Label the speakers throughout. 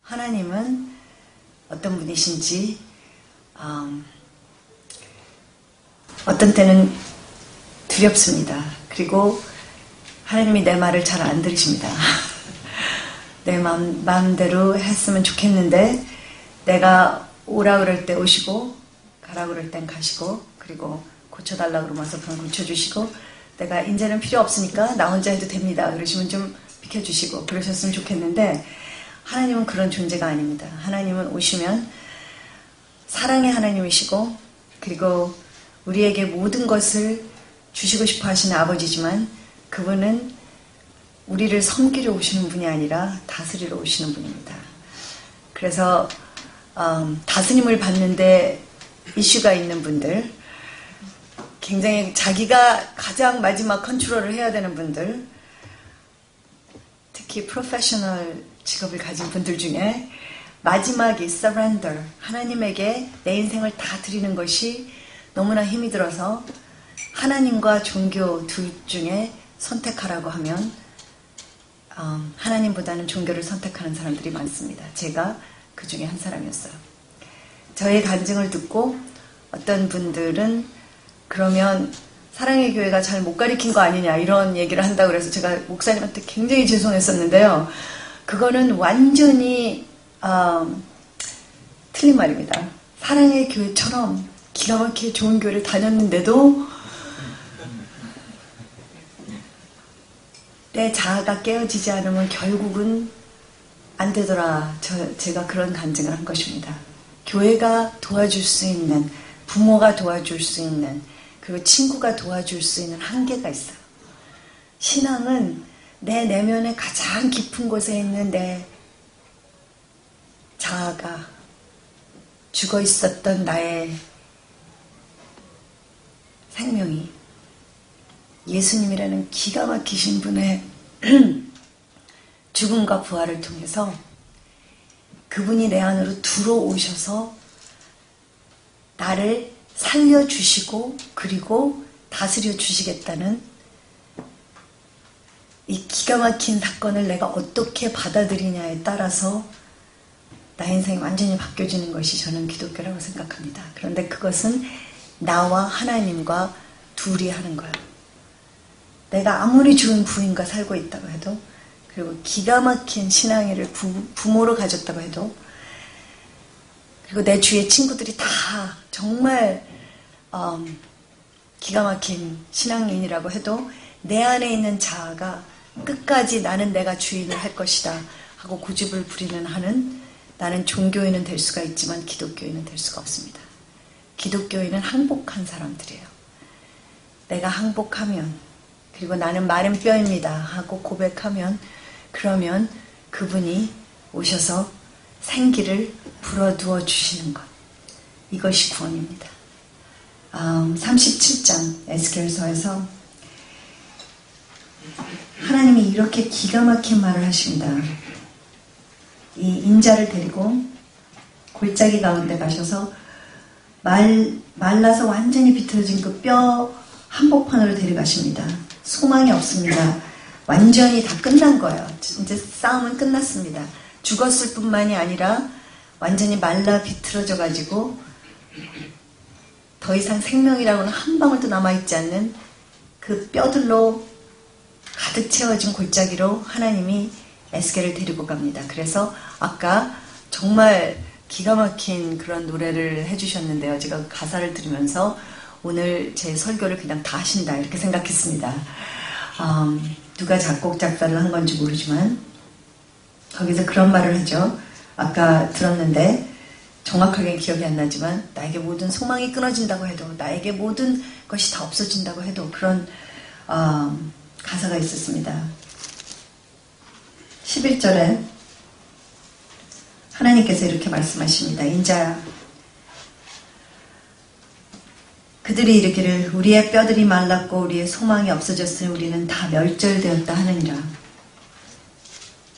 Speaker 1: 하나님은 어떤 분이신지 어떤 때는 두렵습니다. 그리고 하나님이 내 말을 잘 안 들으십니다. 내 마음대로 했으면 좋겠는데 내가 오라 그럴 때 오시고 가라 그럴 땐 가시고 그리고 고쳐달라 그러면서 그건 고쳐주시고 내가 이제는 필요 없으니까 나 혼자 해도 됩니다. 그러시면 좀 비켜주시고 그러셨으면 좋겠는데 하나님은 그런 존재가 아닙니다. 하나님은 오시면 사랑의 하나님이시고 그리고 우리에게 모든 것을 주시고 싶어 하시는 아버지지만 그분은 우리를 섬기러 오시는 분이 아니라 다스리러 오시는 분입니다. 그래서 다스림을 받는데 이슈가 있는 분들, 굉장히 자기가 가장 마지막 컨트롤을 해야 되는 분들, 특히 프로페셔널 직업을 가진 분들 중에 마지막이 surrender, 하나님에게 내 인생을 다 드리는 것이 너무나 힘이 들어서 하나님과 종교 둘 중에 선택하라고 하면 하나님보다는 종교를 선택하는 사람들이 많습니다. 제가 그 중에 한 사람이었어요. 저의 간증을 듣고 어떤 분들은 그러면 사랑의 교회가 잘 못 가리킨 거 아니냐 이런 얘기를 한다고 그래서 제가 목사님한테 굉장히 죄송했었는데요. 그거는 완전히 틀린 말입니다. 사랑의 교회처럼 기가 막히게 좋은 교회를 다녔는데도 내 자아가 깨어지지 않으면 결국은 안 되더라. 제가 그런 간증을 한 것입니다. 교회가 도와줄 수 있는, 부모가 도와줄 수 있는, 그리고 친구가 도와줄 수 있는 한계가 있어요. 신앙은 내 내면의 가장 깊은 곳에 있는 내 자아가 죽어 있었던 나의 생명이 예수님이라는 기가 막히신 분의 죽음과 부활을 통해서 그분이 내 안으로 들어오셔서 나를 살려주시고 그리고 다스려 주시겠다는 이 기가 막힌 사건을 내가 어떻게 받아들이냐에 따라서 나의 인생이 완전히 바뀌어지는 것이 저는 기독교라고 생각합니다. 그런데 그것은 나와 하나님과 둘이 하는 거예요. 내가 아무리 좋은 부인과 살고 있다고 해도 그리고 기가 막힌 신앙이를 부모로 가졌다고 해도 그리고 내 주위의 친구들이 다 정말 기가 막힌 신앙인이라고 해도 내 안에 있는 자아가 끝까지 나는 내가 주인을 할 것이다 하고 고집을 부리는 한은 나는 종교인은 될 수가 있지만 기독교인은 될 수가 없습니다. 기독교인은 항복한 사람들이에요. 내가 항복하면 그리고 나는 마른 뼈입니다 하고 고백하면 그러면 그분이 오셔서 생기를 불어두어 주시는 것. 이것이 구원입니다. 37장 에스겔서에서 하나님이 이렇게 기가 막힌 말을 하십니다. 이 인자를 데리고 골짜기 가운데 가셔서 말라서 완전히 비틀어진 그 뼈 한복판으로 데려가십니다. 소망이 없습니다. 완전히 다 끝난 거예요. 이제 싸움은 끝났습니다. 죽었을 뿐만이 아니라 완전히 말라 비틀어져 가지고 더 이상 생명이라고는 한 방울도 남아있지 않는 그 뼈들로 가득 채워진 골짜기로 하나님이 에스겔을 데리고 갑니다. 그래서 아까 정말 기가 막힌 그런 노래를 해주셨는데요. 제가 가사를 들으면서 오늘 제 설교를 그냥 다 하신다 이렇게 생각했습니다. 누가 작곡 작사를 한 건지 모르지만 거기서 그런 말을 하죠. 아까 들었는데 정확하게 기억이 안 나지만 나에게 모든 소망이 끊어진다고 해도 나에게 모든 것이 다 없어진다고 해도 그런 가사가 있었습니다. 11절에 하나님께서 이렇게 말씀하십니다. 인자야 그들이 이르기를 우리의 뼈들이 말랐고 우리의 소망이 없어졌으니 우리는 다 멸절되었다 하느니라.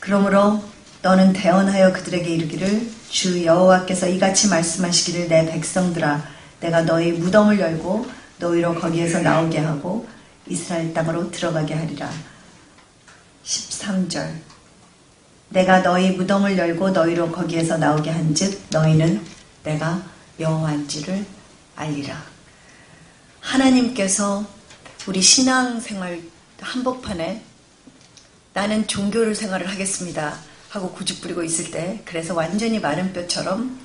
Speaker 1: 그러므로 너는 대언하여 그들에게 이르기를 주 여호와께서 이같이 말씀하시기를 내 백성들아 내가 너희 무덤을 열고 너희로 거기에서 나오게 하고 이스라엘 땅으로 들어가게 하리라. 13절 내가 너희 무덤을 열고 너희로 거기에서 나오게 한즉 너희는 내가 여호와인지를 알리라. 하나님께서 우리 신앙생활 한복판에 나는 종교를 생활을 하겠습니다 하고 고집부리고 있을 때, 그래서 완전히 마른 뼈처럼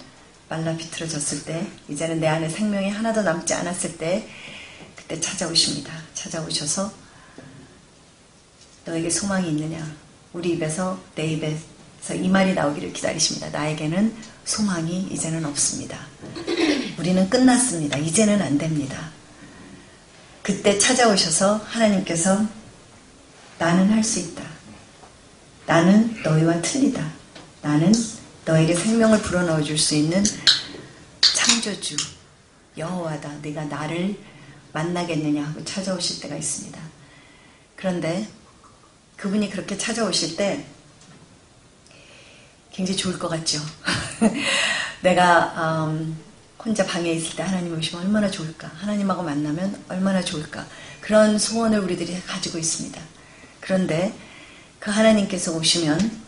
Speaker 1: 말라 비틀어졌을 때, 이제는 내 안에 생명이 하나도 남지 않았을 때, 그때 찾아오십니다. 찾아오셔서 너에게 소망이 있느냐? 우리 입에서, 내 입에서 이 말이 나오기를 기다리십니다. 나에게는 소망이 이제는 없습니다. 우리는 끝났습니다. 이제는 안 됩니다. 그때 찾아오셔서 하나님께서 나는 할 수 있다. 나는 너희와 틀리다. 나는 너에게 생명을 불어넣어 줄 수 있는 창조주 여호와다. 네가 나를 만나겠느냐 하고 찾아오실 때가 있습니다. 그런데 그분이 그렇게 찾아오실 때 굉장히 좋을 것 같죠. 내가 혼자 방에 있을 때 하나님 오시면 얼마나 좋을까, 하나님하고 만나면 얼마나 좋을까, 그런 소원을 우리들이 가지고 있습니다. 그런데 그 하나님께서 오시면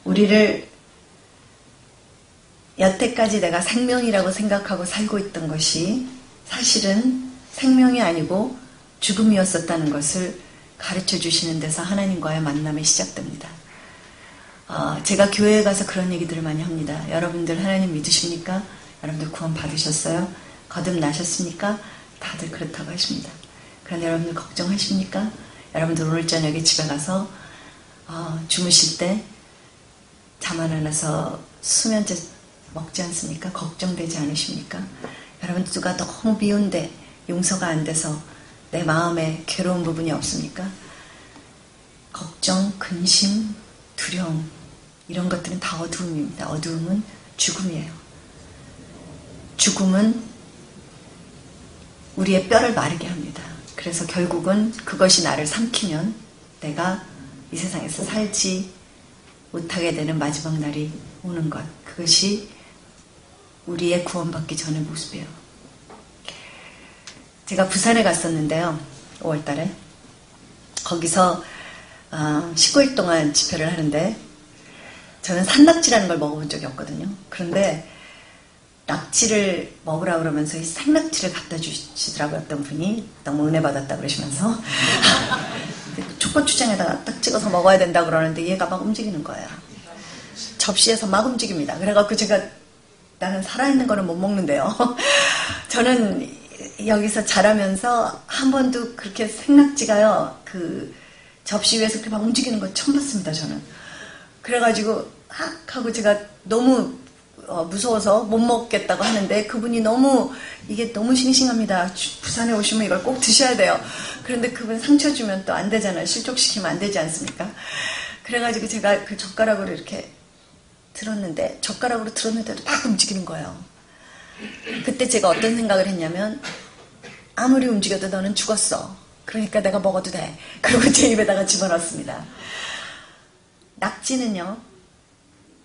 Speaker 1: 우리를 여태까지 내가 생명이라고 생각하고 살고 있던 것이 사실은 생명이 아니고 죽음이었었다는 것을 가르쳐 주시는 데서 하나님과의 만남이 시작됩니다. 제가 교회에 가서 그런 얘기들을 많이 합니다. 여러분들 하나님 믿으십니까? 여러분들 구원 받으셨어요? 거듭나셨습니까? 다들 그렇다고 하십니다. 그런데 여러분들 걱정하십니까? 여러분들 오늘 저녁에 집에 가서 주무실 때 잠 안 와서 수면제 먹지 않습니까? 걱정되지 않으십니까? 여러분 누가 너무 미운데 용서가 안 돼서 내 마음에 괴로운 부분이 없습니까? 걱정, 근심, 두려움, 이런 것들은 다 어두움입니다. 어두움은 죽음이에요. 죽음은 우리의 뼈를 마르게 합니다. 그래서 결국은 그것이 나를 삼키면 내가 이 세상에서 살지 못하게 되는 마지막 날이 오는 것, 그것이 우리의 구원받기 전의 모습이에요. 제가 부산에 갔었는데요, 5월달에. 거기서 19일 동안 집회를 하는데 저는 산낙지라는 걸 먹어본 적이 없거든요. 그런데 낙지를 먹으라 그러면서 이 생낙지를 갖다 주시더라고요. 어떤 분이 너무 은혜 받았다 그러시면서 초고추장에다가 딱 찍어서 먹어야 된다 그러는데 얘가 막 움직이는 거예요. 접시에서 막 움직입니다. 그래갖고 제가 나는 살아있는 거는 못 먹는데요. 저는 여기서 자라면서 한 번도 그렇게 생낙지가요, 그 접시 위에서 그렇게 막 움직이는 거 처음 봤습니다. 저는. 그래가지고 악 하고 제가 너무 무서워서 못 먹겠다고 하는데 그분이 이게 너무 싱싱합니다. 부산에 오시면 이걸 꼭 드셔야 돼요. 그런데 그분 상처 주면 또 안 되잖아요. 실족시키면 안 되지 않습니까? 그래가지고 제가 그 젓가락으로 이렇게 젓가락으로 들었는데도 막 움직이는 거예요. 그때 제가 어떤 생각을 했냐면, 아무리 움직여도 너는 죽었어. 그러니까 내가 먹어도 돼. 그리고 제 입에다가 집어넣었습니다. 낙지는요,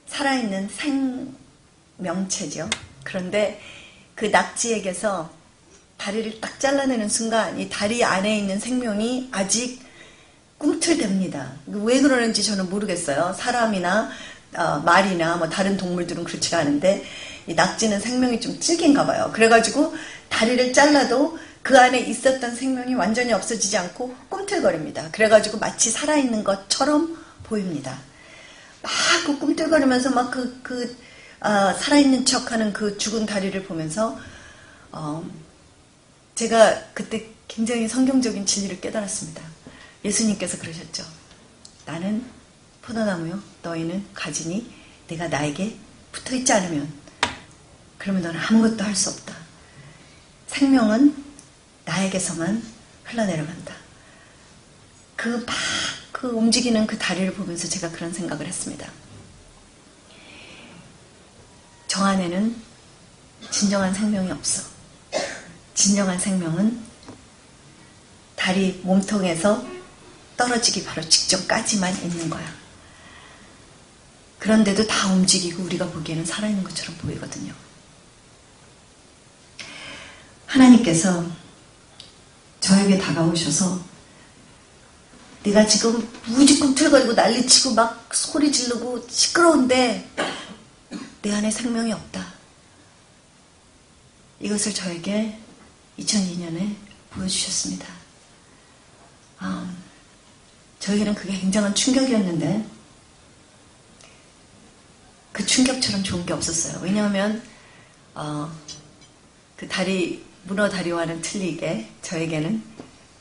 Speaker 1: 살아있는 생명체죠. 그런데 그 낙지에게서 다리를 딱 잘라내는 순간 이 다리 안에 있는 생명이 아직 꿈틀댑니다. 왜 그러는지 저는 모르겠어요. 사람이나 말이나 뭐 다른 동물들은 그렇지가 않은데 이 낙지는 생명이 좀 질긴가 봐요. 그래가지고 다리를 잘라도 그 안에 있었던 생명이 완전히 없어지지 않고 꿈틀거립니다. 그래가지고 마치 살아있는 것처럼 보입니다. 막 그 꿈틀거리면서 막 살아있는 척하는 그 죽은 다리를 보면서 제가 그때 굉장히 성경적인 진리를 깨달았습니다. 예수님께서 그러셨죠. 나는 포도나무요, 너희는 가지니 내가 나에게 붙어있지 않으면 그러면 너는 아무것도 할 수 없다. 생명은 나에게서만 흘러내려간다. 그 움직이는 그 다리를 보면서 제가 그런 생각을 했습니다. 저 안에는 진정한 생명이 없어. 진정한 생명은 다리 몸통에서 떨어지기 바로 직전까지만 있는 거야. 그런데도 다 움직이고 우리가 보기에는 살아있는 것처럼 보이거든요. 하나님께서 저에게 다가오셔서 네가 지금 무지 꿈틀거리고 난리치고 막 소리 지르고 시끄러운데 내 안에 생명이 없다. 이것을 저에게 2002년에 보여주셨습니다. 저에게는 그게 굉장한 충격이었는데 그 충격처럼 좋은 게 없었어요. 왜냐하면 그 문어 다리와는 틀리게 저에게는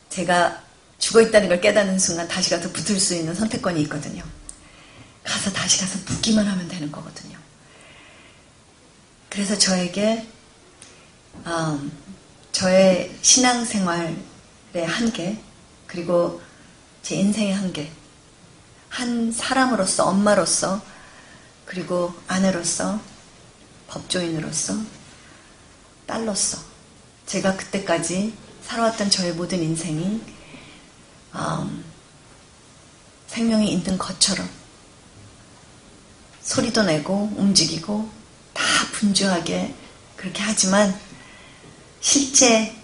Speaker 1: 제가 죽어있다는 걸 깨닫는 순간 다시 가서 붙을 수 있는 선택권이 있거든요. 다시 가서 붙기만 하면 되는 거거든요. 그래서 저에게 저의 신앙생활의 한계, 그리고 제 인생의 한계, 한 사람으로서, 엄마로서, 그리고 아내로서, 법조인으로서, 딸로서 제가 그때까지 살아왔던 저의 모든 인생이 생명이 있는 것처럼 소리도 내고 움직이고 다 분주하게 그렇게 하지만 실제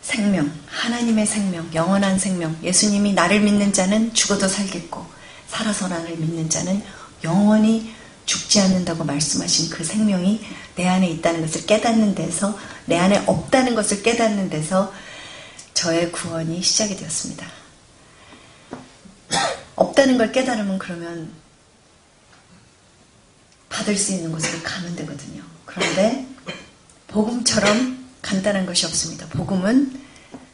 Speaker 1: 생명, 하나님의 생명, 영원한 생명, 예수님이 나를 믿는 자는 죽어도 살겠고 살아서 나를 믿는 자는 영원히 죽지 않는다고 말씀하신 그 생명이 내 안에 있다는 것을 깨닫는 데서, 내 안에 없다는 것을 깨닫는 데서 저의 구원이 시작이 되었습니다. 없다는 걸 깨달으면 그러면 받을 수 있는 곳으로 가면 되거든요. 그런데 복음처럼 간단한 것이 없습니다. 복음은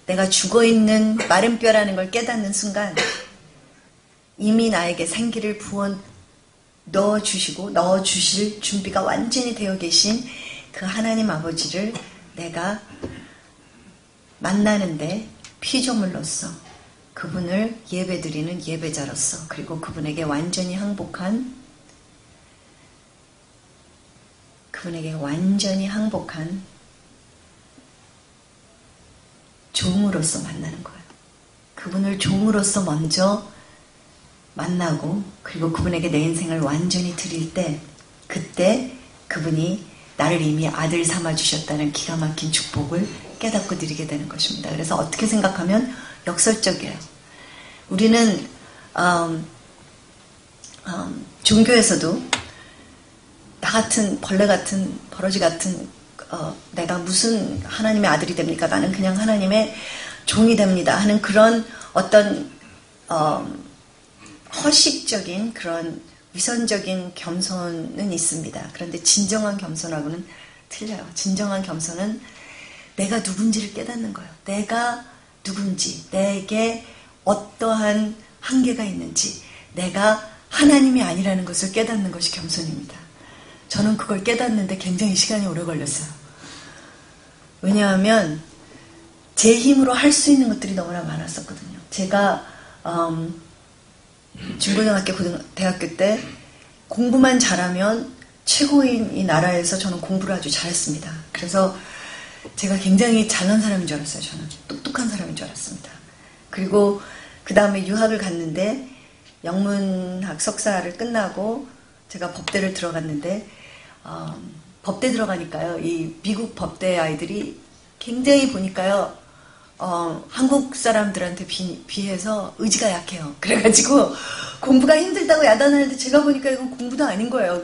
Speaker 1: 내가 죽어있는 마른 뼈라는 걸 깨닫는 순간 이미 나에게 생기를 부어 넣어주실 준비가 완전히 되어 계신 그 하나님 아버지를 내가 만나는데 피조물로서, 그분을 예배드리는 예배자로서, 그리고 그분에게 완전히 항복한 종으로서 만나는 거예요. 그분을 종으로서 먼저 만나고, 그리고 그분에게 내 인생을 완전히 드릴 때, 그때 그분이 나를 이미 아들 삼아 주셨다는 기가 막힌 축복을 깨닫고 드리게 되는 것입니다. 그래서 어떻게 생각하면 역설적이에요. 우리는 종교에서도 나 같은 벌레 같은 버러지 같은 내가 무슨 하나님의 아들이 됩니까? 나는 그냥 하나님의 종이 됩니다 하는 그런 어떤 허식적인 그런 위선적인 겸손은 있습니다. 그런데 진정한 겸손하고는 틀려요. 진정한 겸손은 내가 누군지를 깨닫는 거예요. 내가 누군지, 내게 어떠한 한계가 있는지, 내가 하나님이 아니라는 것을 깨닫는 것이 겸손입니다. 저는 그걸 깨닫는데 굉장히 시간이 오래 걸렸어요. 왜냐하면 제 힘으로 할 수 있는 것들이 너무나 많았었거든요. 제가 중고등학교, 대학교 때 공부만 잘하면 최고인 이 나라에서 저는 공부를 아주 잘했습니다. 그래서 제가 굉장히 잘난 사람인 줄 알았어요. 저는 똑똑한 사람인 줄 알았습니다. 그리고 그 다음에 유학을 갔는데 영문학 석사를 끝나고 제가 법대를 들어갔는데 법대 들어가니까요, 이 미국 법대 아이들이 굉장히 보니까요, 한국 사람들한테 비해서 의지가 약해요. 그래가지고 공부가 힘들다고 야단하는데 제가 보니까 이건 공부도 아닌 거예요.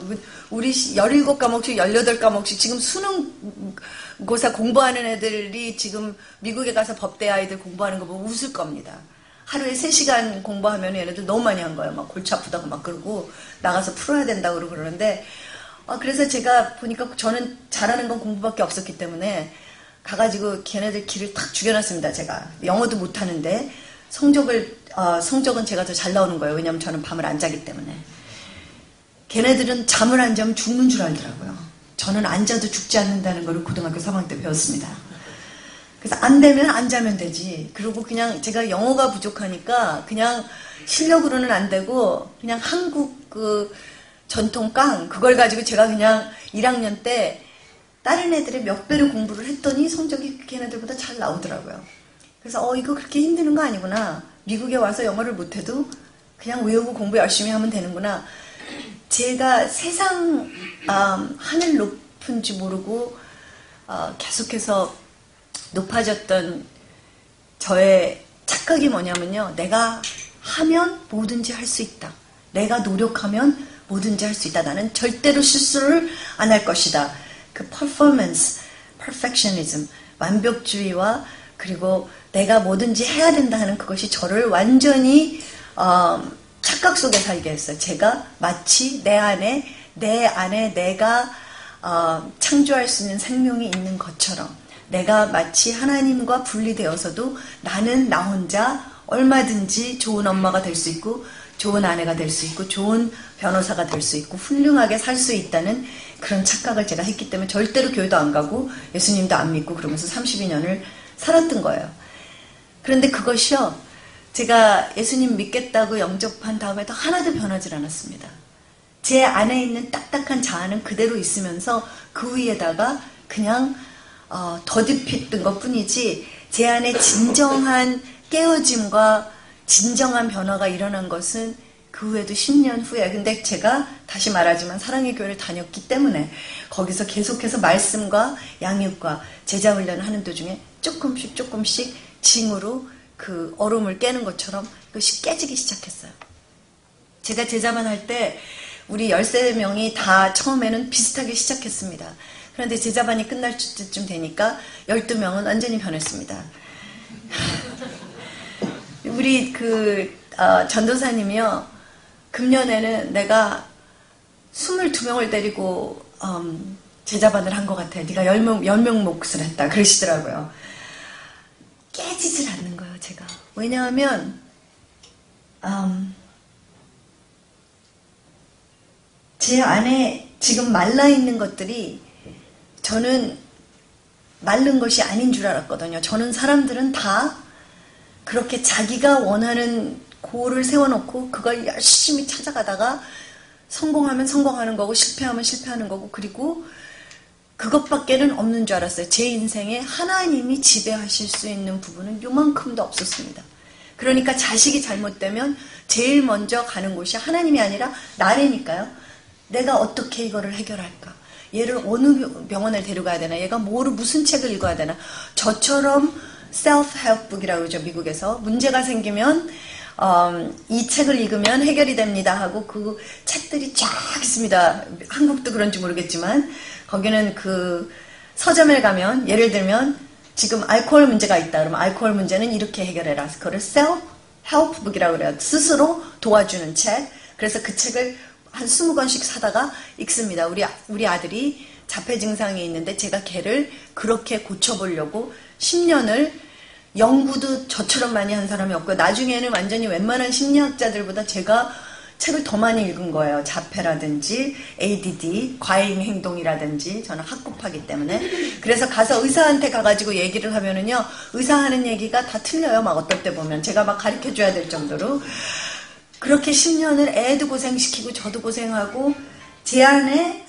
Speaker 1: 우리 17과목씩 18과목씩 지금 수능고사 공부하는 애들이 지금 미국에 가서 법대 아이들 공부하는 거 보면 웃을 겁니다. 하루에 3시간 공부하면 얘네들 너무 많이 한 거예요. 막 골치 아프다고 막 그러고 나가서 풀어야 된다고 그러는데 그래서 제가 보니까 저는 잘하는 건 공부밖에 없었기 때문에 가가지고 걔네들 길을 탁 죽여놨습니다. 제가 영어도 못하는데 성적은 제가 더 잘 나오는 거예요. 왜냐하면 저는 밤을 안 자기 때문에. 걔네들은 잠을 안 자면 죽는 줄 알더라고요. 저는 안 자도 죽지 않는다는 걸 고등학교 3학년 때 배웠습니다. 그래서 안 되면 안 자면 되지. 그리고 그냥 제가 영어가 부족하니까 그냥 실력으로는 안 되고 그냥 한국 그 전통 깡 그걸 가지고 제가 그냥 1학년 때 다른 애들의 몇 배를 공부를 했더니 성적이 걔네들보다 잘 나오더라고요. 그래서 이거 그렇게 힘드는 거 아니구나. 미국에 와서 영어를 못해도 그냥 외우고 공부 열심히 하면 되는구나. 제가 세상 하늘 높은지 모르고 계속해서 높아졌던 저의 착각이 뭐냐면요. 내가 하면 뭐든지 할 수 있다. 내가 노력하면 뭐든지 할 수 있다. 나는 절대로 실수를 안 할 것이다. 그 performance, perfectionism, 완벽주의와 그리고 내가 뭐든지 해야 된다 하는 그것이 저를 완전히 착각 속에 살게 했어요. 제가 마치 내 안에 내가 창조할 수 있는 생명이 있는 것처럼 내가 마치 하나님과 분리되어서도 나는 나 혼자 얼마든지 좋은 엄마가 될 수 있고 좋은 아내가 될 수 있고 좋은 변호사가 될 수 있고 훌륭하게 살 수 있다는 그런 착각을 제가 했기 때문에 절대로 교회도 안 가고 예수님도 안 믿고 그러면서 32년을 살았던 거예요. 그런데 그것이요. 제가 예수님 믿겠다고 영접한 다음에도 하나도 변하지 않았습니다. 제 안에 있는 딱딱한 자아는 그대로 있으면서 그 위에다가 그냥 더딥혔던 것 뿐이지 제 안에 진정한 깨어짐과 진정한 변화가 일어난 것은 그 후에도 10년 후에 근데 제가 다시 말하지만 사랑의 교회를 다녔기 때문에 거기서 계속해서 말씀과 양육과 제자 훈련을 하는 도중에 조금씩 징으로 그 얼음을 깨는 것처럼 그것이 깨지기 시작했어요. 제가 제자만 할 때 우리 13명이 다 처음에는 비슷하게 시작했습니다. 그런데 제자반이 끝날 때쯤 되니까 12명은 완전히 변했습니다. 우리 전도사님이요. 금년에는 내가 22명을 데리고 제자반을 한 것 같아. 네가 10명 몫을 했다. 그러시더라고요. 깨지질 않는 거예요. 제가. 왜냐하면 제 안에 지금 말라있는 것들이 저는 마른 것이 아닌 줄 알았거든요. 저는 사람들은 다 그렇게 자기가 원하는 고를 세워놓고 그걸 열심히 찾아가다가 성공하면 성공하는 거고 실패하면 실패하는 거고 그리고 그것밖에는 없는 줄 알았어요. 제 인생에 하나님이 지배하실 수 있는 부분은 요만큼도 없었습니다. 그러니까 자식이 잘못되면 제일 먼저 가는 곳이 하나님이 아니라 나래니까요. 내가 어떻게 이거를 해결할까? 얘를 어느 병원을 데려가야 되나? 얘가 무슨 책을 읽어야 되나? 저처럼 self-help book이라고 그러죠. 미국에서. 문제가 생기면 이 책을 읽으면 해결이 됩니다 하고 그 책들이 쫙 있습니다. 한국도 그런지 모르겠지만 거기는 그 서점에 가면 예를 들면 지금 알코올 문제가 있다. 그러면 알코올 문제는 이렇게 해결해라. 그거를 self-help book이라고 그래요. 스스로 도와주는 책. 그래서 그 책을 한 20권씩 사다가 읽습니다. 우리 아들이 자폐 증상이 있는데 제가 걔를 그렇게 고쳐보려고 10년을 연구도 저처럼 많이 한 사람이 없고 나중에는 완전히 웬만한 심리학자들보다 제가 책을 더 많이 읽은 거예요. 자폐라든지 ADD, 과잉행동이라든지 저는 학급하기 때문에 그래서 가서 의사한테 가가지고 얘기를 하면은요 의사 하는 얘기가 다 틀려요. 막 어떨 때 보면 제가 막 가르쳐줘야 될 정도로 그렇게 10년을 애도 고생시키고 저도 고생하고 제 안에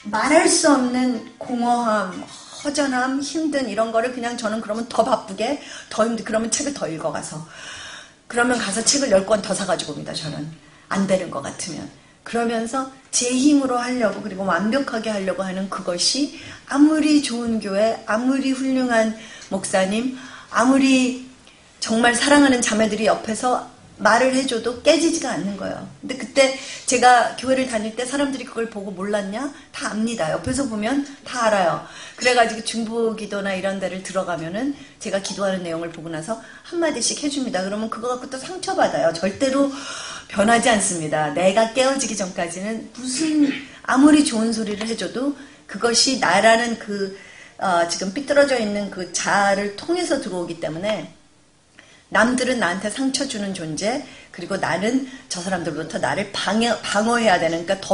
Speaker 1: 말할 수 없는 공허함, 허전함, 힘든 이런 거를 그냥 저는 그러면 더 바쁘게 그러면 책을 더 읽어가서 그러면 가서 책을 10권 더 사가지고 옵니다. 저는 안 되는 것 같으면 그러면서 제 힘으로 하려고 그리고 완벽하게 하려고 하는 그것이 아무리 좋은 교회, 아무리 훌륭한 목사님, 아무리 정말 사랑하는 자매들이 옆에서 말을 해줘도 깨지지가 않는 거예요. 근데 그때 제가 교회를 다닐 때 사람들이 그걸 보고 몰랐냐? 다 압니다. 옆에서 보면 다 알아요. 그래가지고 중보기도나 이런 데를 들어가면은 제가 기도하는 내용을 보고 나서 한마디씩 해줍니다. 그러면 그거 갖고 또 상처받아요. 절대로 변하지 않습니다. 내가 깨어지기 전까지는 아무리 좋은 소리를 해줘도 그것이 나라는 지금 삐뚤어져 있는 그 자아를 통해서 들어오기 때문에 남들은 나한테 상처 주는 존재 그리고 나는 저 사람들로부터 나를 방어해야 되는 그러니까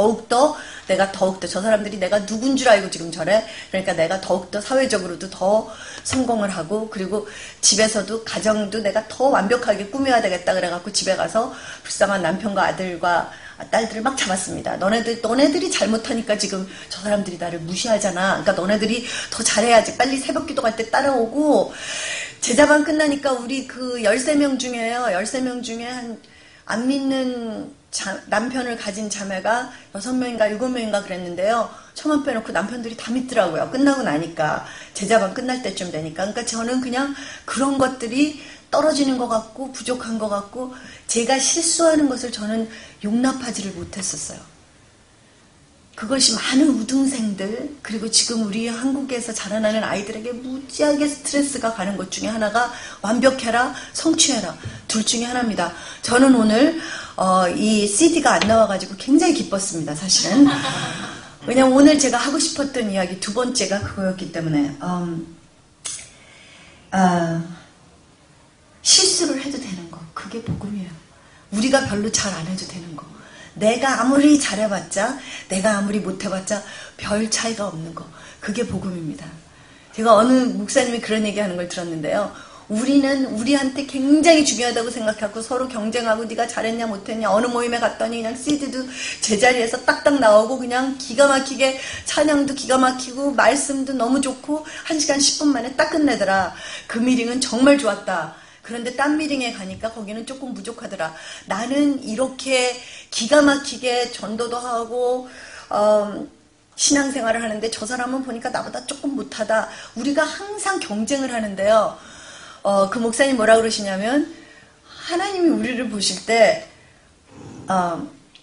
Speaker 1: 내가 더욱더 저 사람들이 내가 누군 줄 알고 지금 저래 그러니까 내가 더욱더 사회적으로도 더 성공을 하고 그리고 집에서도 가정도 내가 더 완벽하게 꾸며야 되겠다 그래갖고 집에 가서 불쌍한 남편과 아들과 딸들을 막 잡았습니다. 너네들이 잘못하니까 지금 저 사람들이 나를 무시하잖아. 그러니까 너네들이 더 잘해야지. 빨리 새벽 기도 갈 때 따라오고 제자반 끝나니까 우리 그 13명 중에요. 13명 중에 안 믿는 남편을 가진 자매가 6명인가 7명인가 그랬는데요. 저만 빼놓고 남편들이 다 믿더라고요. 끝나고 나니까. 제자반 끝날 때쯤 되니까. 그러니까 저는 그냥 그런 것들이 떨어지는 것 같고 부족한 것 같고 제가 실수하는 것을 저는 용납하지를 못했었어요. 그것이 많은 우등생들 그리고 지금 우리 한국에서 자라나는 아이들에게 무지하게 스트레스가 가는 것 중에 하나가 완벽해라 성취해라 둘 중에 하나입니다. 저는 오늘 이 CD가 안 나와가지고 굉장히 기뻤습니다. 사실은 왜냐면 오늘 제가 하고 싶었던 이야기 두 번째가 그거였기 때문에 실수를 해도 되는 거 그게 복음이에요. 우리가 별로 잘 안 해도 되는 거 내가 아무리 잘해봤자 내가 아무리 못해봤자 별 차이가 없는 거 그게 복음입니다. 제가 어느 목사님이 그런 얘기하는 걸 들었는데요. 우리는 우리한테 굉장히 중요하다고 생각하고 서로 경쟁하고 네가 잘했냐 못했냐 어느 모임에 갔더니 그냥 CD도 제자리에서 딱딱 나오고 그냥 기가 막히게 찬양도 기가 막히고 말씀도 너무 좋고 1시간 10분 만에 딱 끝내더라. 그 미팅은 정말 좋았다. 그런데 딴 미팅에 가니까 거기는 조금 부족하더라. 나는 이렇게 기가 막히게 전도도 하고 신앙생활을 하는데 저 사람은 보니까 나보다 조금 못하다. 우리가 항상 경쟁을 하는데요. 그 목사님 뭐라 그러시냐면 하나님이 우리를 보실 때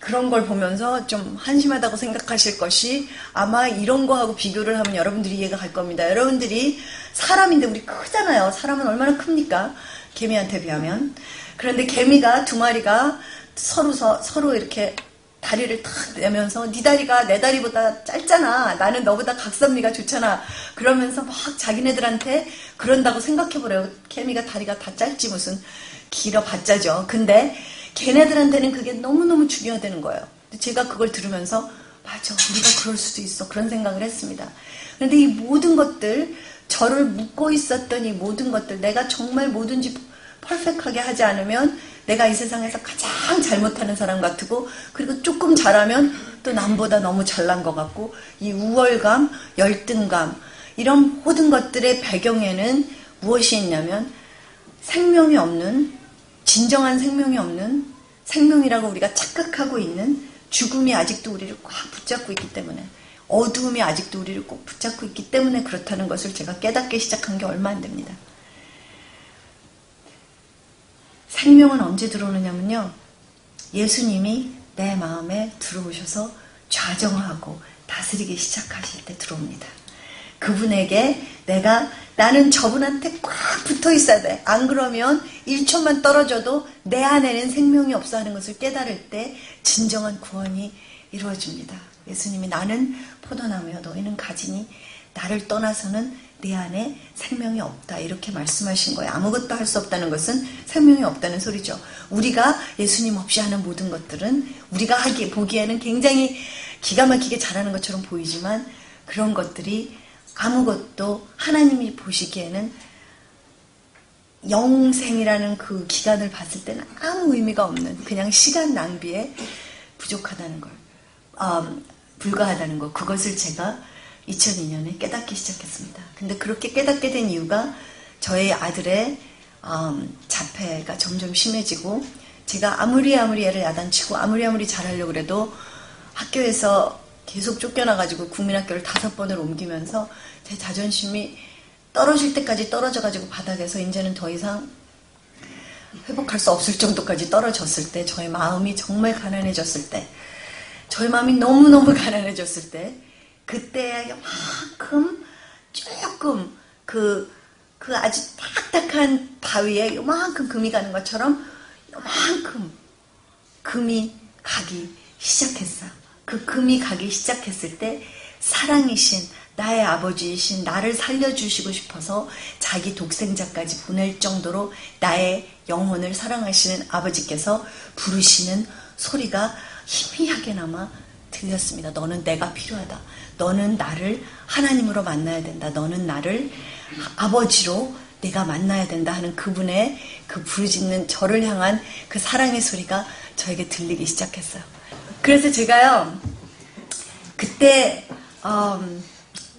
Speaker 1: 그런 걸 보면서 좀 한심하다고 생각하실 것이 아마 이런 거하고 비교를 하면 여러분들이 이해가 갈 겁니다. 여러분들이 사람인데 우리 크잖아요. 사람은 얼마나 큽니까? 개미한테 비하면. 그런데 개미가 두 마리가 서로 이렇게 다리를 탁 내면서 네 다리가 내 다리보다 짧잖아. 나는 너보다 각선미가 좋잖아. 그러면서 막 자기네들한테 그런다고 생각해보래요. 개미가 다리가 다 짧지 무슨 길어봤자죠. 근데 걔네들한테는 그게 너무너무 중요하다는 거예요. 제가 그걸 들으면서 맞아 우리가 그럴 수도 있어 그런 생각을 했습니다. 그런데 이 모든 것들 저를 묶고 있었던 이 모든 것들 내가 정말 뭐든지 퍼펙트하게 하지 않으면 내가 이 세상에서 가장 잘못하는 사람 같고 그리고 조금 잘하면 또 남보다 너무 잘난 것 같고 이 우월감, 열등감 이런 모든 것들의 배경에는 무엇이 있냐면 생명이 없는 진정한 생명이 없는 생명이라고 우리가 착각하고 있는 죽음이 아직도 우리를 꽉 붙잡고 있기 때문에 어두움이 아직도 우리를 꼭 붙잡고 있기 때문에 그렇다는 것을 제가 깨닫기 시작한 게 얼마 안 됩니다. 생명은 언제 들어오느냐면요. 예수님이 내 마음에 들어오셔서 좌정하고 다스리기 시작하실 때 들어옵니다. 그분에게 나는 저분한테 꽉 붙어 있어야 돼. 안 그러면 1초만 떨어져도 내 안에는 생명이 없어 하는 것을 깨달을 때 진정한 구원이 이루어집니다. 예수님이 나는 포도나무여 너희는 가지니 나를 떠나서는 내 안에 생명이 없다 이렇게 말씀하신 거예요. 아무것도 할 수 없다는 것은 생명이 없다는 소리죠. 우리가 예수님 없이 하는 모든 것들은 우리가 보기에는 굉장히 기가 막히게 잘하는 것처럼 보이지만 그런 것들이 아무것도 하나님이 보시기에는 영생이라는 그 기간을 봤을 때는 아무 의미가 없는 그냥 시간 낭비에 부족하다는 걸 불과하다는 것 그것을 제가 2002년에 깨닫기 시작했습니다. 근데 그렇게 깨닫게 된 이유가 저의 아들의 자폐가 점점 심해지고 제가 아무리 애를 야단치고 아무리 잘하려고 해도 학교에서 계속 쫓겨나가지고 국민학교를 5번을 옮기면서 제 자존심이 떨어질 때까지 떨어져가지고 바닥에서 이제는 더 이상 회복할 수 없을 정도까지 떨어졌을 때 저의 마음이 정말 가난해졌을 때 저의 마음이 너무너무 가난해졌을 때 그때 요만큼 조금 그 아주 딱딱한 바위에 요만큼 금이 가는 것처럼 요만큼 금이 가기 시작했어요. 그 금이 가기 시작했을 때 사랑이신 나의 아버지이신 나를 살려주시고 싶어서 자기 독생자까지 보낼 정도로 나의 영혼을 사랑하시는 아버지께서 부르시는 소리가 희미하게나마 들렸습니다. 너는 내가 필요하다. 너는 나를 하나님으로 만나야 된다. 너는 나를 아버지로 내가 만나야 된다 하는 그분의 그 부르짖는 저를 향한 그 사랑의 소리가 저에게 들리기 시작했어요. 그래서 제가요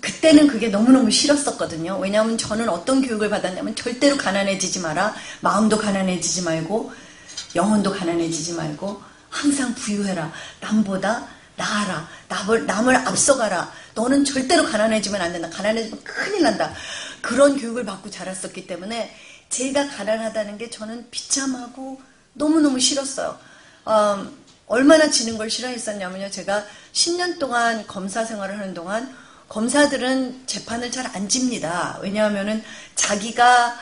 Speaker 1: 그때는 그게 너무너무 싫었었거든요. 왜냐하면 저는 어떤 교육을 받았냐면 절대로 가난해지지 마라. 마음도 가난해지지 말고 영혼도 가난해지지 말고 항상 부유해라. 남보다 나아라. 남을 앞서가라. 너는 절대로 가난해지면 안 된다. 가난해지면 큰일 난다. 그런 교육을 받고 자랐었기 때문에 제가 가난하다는 게 저는 비참하고 너무너무 싫었어요. 얼마나 지는 걸 싫어했었냐면요. 제가 10년 동안 검사 생활을 하는 동안 검사들은 재판을 잘 안 집니다. 왜냐하면은 자기가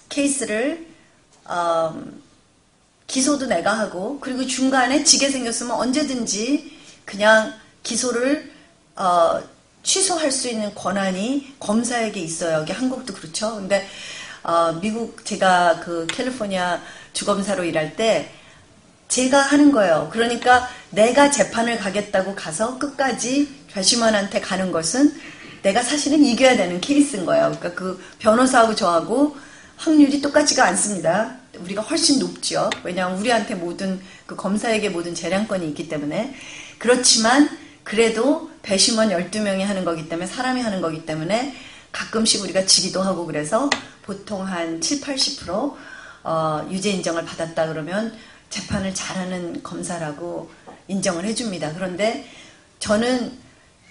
Speaker 1: 케이스를 기소도 내가 하고 그리고 중간에 지게 생겼으면 언제든지 그냥 기소를 취소할 수 있는 권한이 검사에게 있어요. 여기 한국도 그렇죠. 근데 미국 제가 그 캘리포니아 주검사로 일할 때 제가 하는 거예요. 그러니까 내가 재판을 가겠다고 가서 끝까지 배심원한테 가는 것은 내가 사실은 이겨야 되는 케이스인 거예요. 그러니까 그 변호사하고 저하고 확률이 똑같지가 않습니다. 우리가 훨씬 높죠. 왜냐하면 우리한테 모든 그 검사에게 모든 재량권이 있기 때문에. 그렇지만 그래도 배심원 12명이 하는 거기 때문에 사람이 하는 거기 때문에 가끔씩 우리가 지기도 하고 그래서 보통 한 7, 80% 유죄 인정을 받았다 그러면 재판을 잘하는 검사라고 인정을 해줍니다. 그런데 저는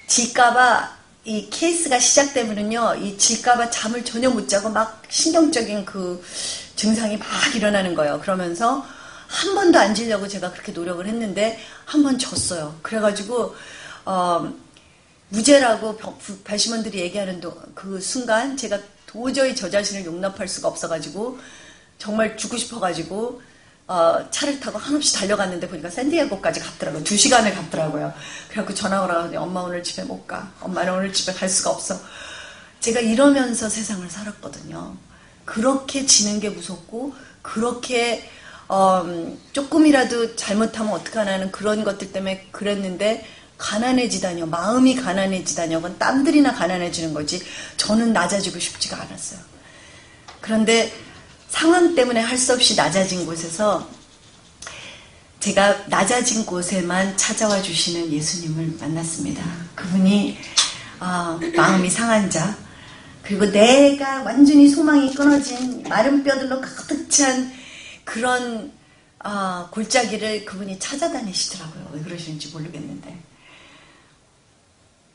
Speaker 1: 질까봐 이 케이스가 시작되면은요, 이 질까봐 잠을 전혀 못 자고 막 신경적인 그 증상이 막 일어나는 거예요. 그러면서 한 번도 안 지려고 제가 그렇게 노력을 했는데 한 번 졌어요. 그래가지고 무죄라고 배심원들이 얘기하는 그 순간 제가 도저히 저 자신을 용납할 수가 없어가지고 정말 죽고 싶어가지고 차를 타고 한없이 달려갔는데 보니까 샌디에고까지 갔더라고요. 2시간을 갔더라고요. 그래갖고 전화가 오라고 엄마 오늘 집에 못 가. 엄마는 오늘 집에 갈 수가 없어. 제가 이러면서 세상을 살았거든요. 그렇게 지는 게 무섭고 그렇게 조금이라도 잘못하면 어떡하나는 그런 것들 때문에 그랬는데 가난해지다니요. 마음이 가난해지다니요. 그건 땀들이나 가난해지는 거지 저는 낮아지고 싶지가 않았어요. 그런데 상황 때문에 할 수 없이 낮아진 곳에서 제가 낮아진 곳에만 찾아와 주시는 예수님을 만났습니다. 그분이 마음이 상한 자 그리고 내가 완전히 소망이 끊어진 마른 뼈들로 가득 찬 그런 골짜기를 그분이 찾아다니시더라고요. 왜 그러시는지 모르겠는데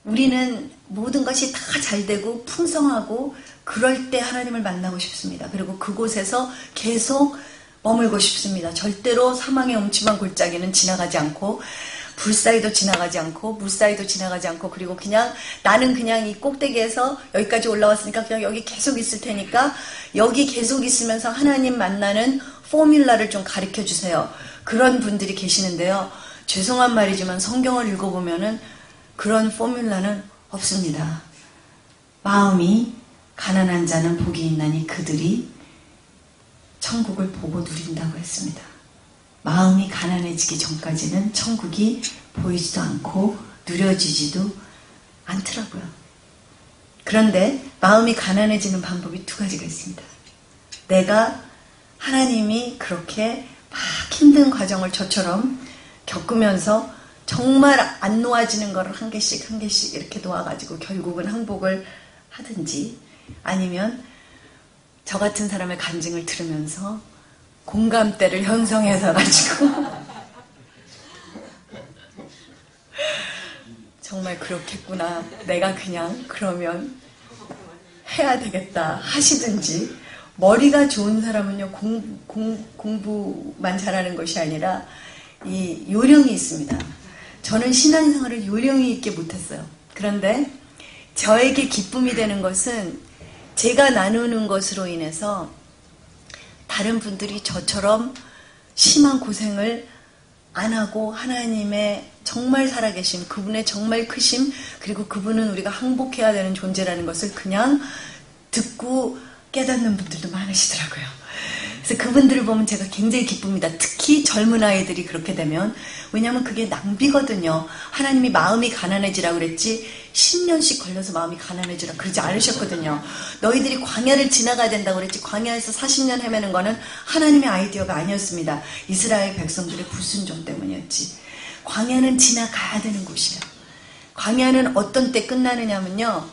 Speaker 1: 우리는 모든 것이 다 잘되고 풍성하고 그럴 때 하나님을 만나고 싶습니다. 그리고 그곳에서 계속 머물고 싶습니다. 절대로 사망의 음침한 골짜기는 지나가지 않고 불사이도 지나가지 않고 물사이도 지나가지 않고 그리고 그냥 나는 그냥 이 꼭대기에서 여기까지 올라왔으니까 그냥 여기 계속 있을 테니까 여기 계속 있으면서 하나님 만나는 포뮬라를 좀 가르쳐 주세요. 그런 분들이 계시는데요. 죄송한 말이지만 성경을 읽어보면은 그런 포뮬라는 없습니다. 마음이 가난한 자는 복이 있나니 그들이 천국을 보고 누린다고 했습니다. 마음이 가난해지기 전까지는 천국이 보이지도 않고 누려지지도 않더라고요. 그런데 마음이 가난해지는 방법이 2가지가 있습니다. 내가 하나님이 그렇게 막 힘든 과정을 저처럼 겪으면서 정말 안 놓아지는 거를 한 개씩 한 개씩 이렇게 놓아가지고 결국은 항복을 하든지 아니면 저 같은 사람의 간증을 들으면서 공감대를 형성해서 가지고 정말 그렇겠구나 내가 그냥 그러면 해야 되겠다 하시든지 머리가 좋은 사람은요 공부만 잘하는 것이 아니라 이 요령이 있습니다. 저는 신앙생활을 요령이 있게 못했어요. 그런데 저에게 기쁨이 되는 것은 제가 나누는 것으로 인해서 다른 분들이 저처럼 심한 고생을 안 하고 하나님의 정말 살아계심, 그분의 정말 크심, 그리고 그분은 우리가 항복해야 되는 존재라는 것을 그냥 듣고 깨닫는 분들도 많으시더라고요. 그래서 그분들을 보면 제가 굉장히 기쁩니다. 특히 젊은 아이들이 그렇게 되면. 왜냐하면 그게 낭비거든요. 하나님이 마음이 가난해지라고 그랬지 10년씩 걸려서 마음이 가난해지라 그러지 않으셨거든요. 너희들이 광야를 지나가야 된다고 그랬지 광야에서 40년 헤매는 거는 하나님의 아이디어가 아니었습니다. 이스라엘 백성들의 불순종 때문이었지. 광야는 지나가야 되는 곳이에요. 광야는 어떤 때 끝나느냐면요.